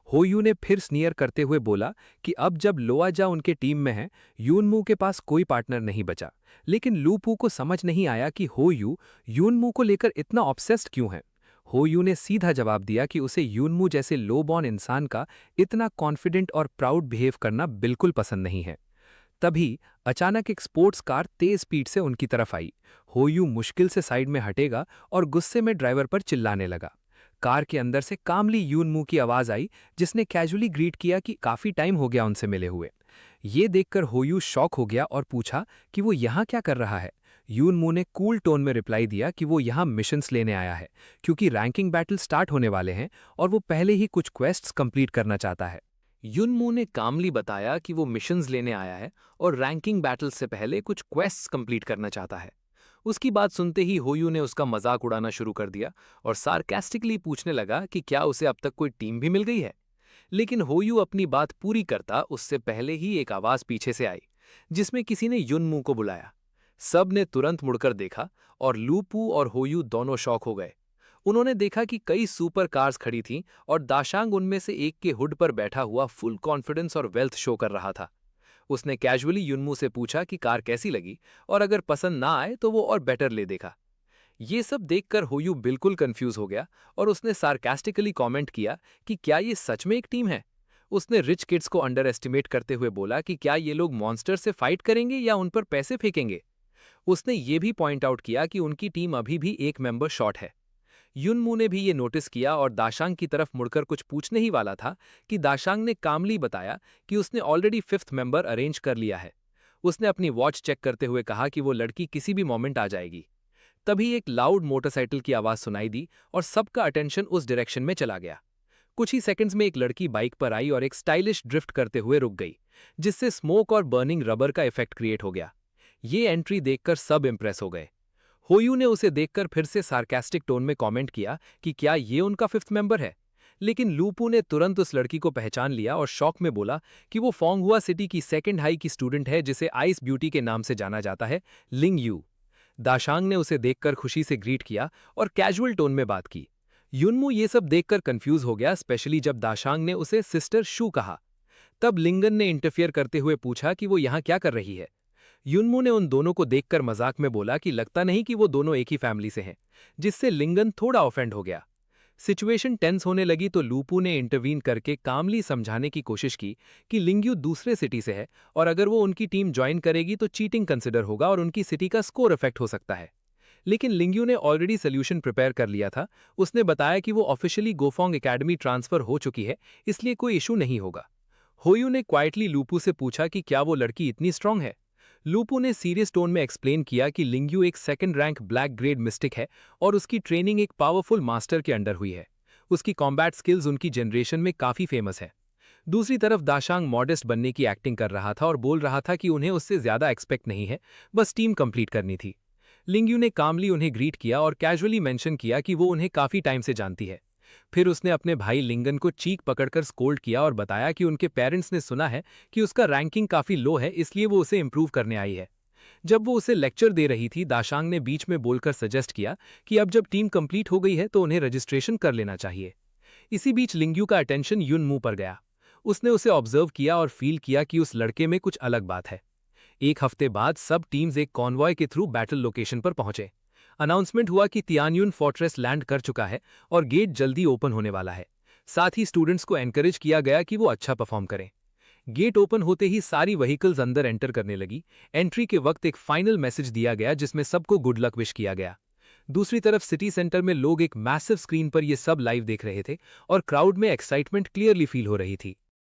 हो यू ने फिर स्नीयर करते हुए बोला कि अब जब लोआजा उनके टीम में है, यूनमू के पास कोई पार्टनर नहीं बचा। लेकिन लूपू को समझ नहीं आया कि हो यू यूनमू को लेकर इतना ऑब्सेस्ड क्यों है। हो यू ने सीधा जवाब दिया कि उसे यूनमू जैसे लो बॉर्न इंसान का इतना कॉन्फिडेंट और प्राउड बिहेव करना बिल्कुल पसंद नहीं है। तभी अचानक एक स्पोर्ट्स कार तेज स्पीड से उनकी तरफ आई। होयू मुश्किल से साइड में हटेगा और गुस्से में ड्राइवर पर चिल्लाने लगा। कार के अंदर से कामली यूनमू की आवाज आई, जिसने कैजुअली ग्रीट किया कि काफी टाइम हो गया उनसे मिले हुए। ये देखकर होयू शॉक हो गया और पूछा कि वो यहाँ क्या कर रहा है। यूनमू ने कूल टोन में रिप्लाई दिया कि वो यहाँ मिशंस लेने आया है, क्योंकि रैंकिंग बैटल स्टार्ट होने वाले हैं और वो पहले ही कुछ क्वेस्ट्स कंप्लीट करना चाहता है। युनमू ने कामली बताया कि वो मिशंस लेने आया है और रैंकिंग बैटल से पहले कुछ क्वेस्ट्स कंप्लीट करना चाहता है। उसकी बात सुनते ही होयू ने उसका मजाक उड़ाना शुरू कर दिया और सार्कास्टिकली पूछने लगा कि क्या उसे अब तक कोई टीम भी मिल गई है। लेकिन होयू अपनी बात पूरी करता उससे पहले ही एक आवाज पीछे से आई, जिसमें किसी ने युनमू को बुलाया। सब ने तुरंत मुड़कर देखा और लूपू और होयू दोनों शॉक हो गए। उन्होंने देखा कि कई सुपर कार्स खड़ी थीं और दाशांग उनमें से एक के हुड पर बैठा हुआ फुल कॉन्फिडेंस और वेल्थ शो कर रहा था। उसने कैजुअली युनमू से पूछा कि कार कैसी लगी और अगर पसंद ना आए तो वो और बेटर ले देखा। ये सब देखकर होयू बिल्कुल कंफ्यूज हो गया और उसने सार्कास्टिकली कमेंट किया कि क्या ये सच में एक टीम है। उसने रिच किड्स को अंडर एस्टिमेट करते हुए बोला कि क्या ये लोग मॉन्स्टर से फाइट करेंगे या उन पर पैसे फेंकेंगे। उसने ये भी पॉइंट आउट किया कि उनकी टीम अभी भी एक मेंबर शॉर्ट है। युनमू ने भी ये नोटिस किया और दाशांग की तरफ मुड़कर कुछ पूछने ही वाला था कि दाशांग ने कामली बताया कि उसने ऑलरेडी फिफ्थ मेंबर अरेंज कर लिया है। उसने अपनी वॉच चेक करते हुए कहा कि वो लड़की किसी भी मोमेंट आ जाएगी। तभी एक लाउड मोटरसाइकिल की आवाज सुनाई दी और सबका अटेंशन उस डायरेक्शन में चला गया। कुछ ही सेकंड्स में एक लड़की बाइक पर आई और एक स्टाइलिश ड्रिफ्ट करते हुए रुक गई, जिससे स्मोक और बर्निंग रबर का इफेक्ट क्रिएट हो गया। ये एंट्री देखकर सब इंप्रेस हो गए। होयू ने उसे देखकर फिर से सार्कास्टिक टोन में कमेंट किया कि क्या ये उनका फिफ्थ मेंबर है। लेकिन लूपू ने तुरंत उस लड़की को पहचान लिया और शॉक में बोला कि वो फोंगहुआ सिटी की सेकंड हाई की स्टूडेंट है जिसे आइस ब्यूटी के नाम से जाना जाता है, लिंग यू। दाशांग ने उसे देखकर खुशी से ग्रीट किया और कैजुअल टोन में बात की। युनमू ये सब देखकर कंफ्यूज हो गया, स्पेशली जब दाशांग ने उसे सिस्टर शू कहा। तब लिंगन ने इंटरफियर करते हुए पूछा कि वो यहाँ क्या कर रही है। युनमू ने उन दोनों को देखकर मजाक में बोला कि लगता नहीं कि वो दोनों एक ही फैमिली से हैं, जिससे लिंगन थोड़ा ऑफेंड हो गया। सिचुएशन टेंस होने लगी तो लूपू ने इंटरवीन करके कामली समझाने की कोशिश की कि लिंग्यू दूसरे सिटी से है और अगर वो उनकी टीम ज्वाइन करेगी तो चीटिंग कंसिडर होगा और उनकी सिटी का स्कोर इफेक्ट हो सकता है। लेकिन लिंग्यू ने ऑलरेडी सोल्यूशन प्रिपेयर कर लिया था। उसने बताया कि वो ऑफिशियली गोफोंग एकेडमी ट्रांसफर हो चुकी है, इसलिए कोई इशू नहीं होगा। होयू ने क्वाइटली लूपू से पूछा कि क्या वो लड़की इतनी स्ट्रांग है। लूपू ने सीरियस टोन में एक्सप्लेन किया कि लिंग्यू एक second rank black grade mistake है और उसकी ट्रेनिंग एक पावरफुल मास्टर के अंडर हुई है। उसकी कॉम्बैट स्किल्स उनकी जनरेशन में काफी फेमस है। दूसरी तरफ दाशांग मॉडेस्ट बनने की एक्टिंग कर रहा था और बोल रहा था कि उन्हें उससे ज्यादा एक्सपेक्ट नहीं है, बस टीम कंप्लीट करनी थी। लिंग्यू ने कामली उन्हें ग्रीट किया और कैजुअली मेंशन किया कि वो उन्हें काफी टाइम से जानती है। फिर उसने अपने भाई लिंगन को चीक पकड़कर स्कोल्ड किया और बताया कि उनके पेरेंट्स ने सुना है कि उसका रैंकिंग काफी लो है, इसलिए वो उसे इंप्रूव करने आई है। जब वो उसे लेक्चर दे रही थी, दाशांग ने बीच में बोलकर सजेस्ट किया कि अब जब टीम कंप्लीट हो गई है तो उन्हें रजिस्ट्रेशन कर लेना चाहिए। इसी बीच लिंग्यू का अटेंशन युनमू पर गया। उसने उसे ऑब्जर्व किया और फील किया कि उस लड़के में कुछ अलग बात है। एक हफ्ते बाद सब टीम्स एक कॉन्वॉय के थ्रू बैटल लोकेशन पर पहुंचे। अनाउंसमेंट हुआ कि तियानयुन फोर्ट्रेस लैंड कर चुका है और गेट जल्दी ओपन होने वाला है। साथ ही स्टूडेंट्स को एनकरेज किया गया कि वो अच्छा परफॉर्म करें। गेट ओपन होते ही सारी व्हीकल्स अंदर एंटर करने लगी। एंट्री के वक्त एक फाइनल मैसेज दिया गया जिसमें सबको गुड लक विश किया गया। दूसरी तरफ सिटी सेंटर में लोग एक मैसिव स्क्रीन पर ये सब लाइव देख रहे थे और क्राउड में एक्साइटमेंट क्लियरली फील हो रही थी।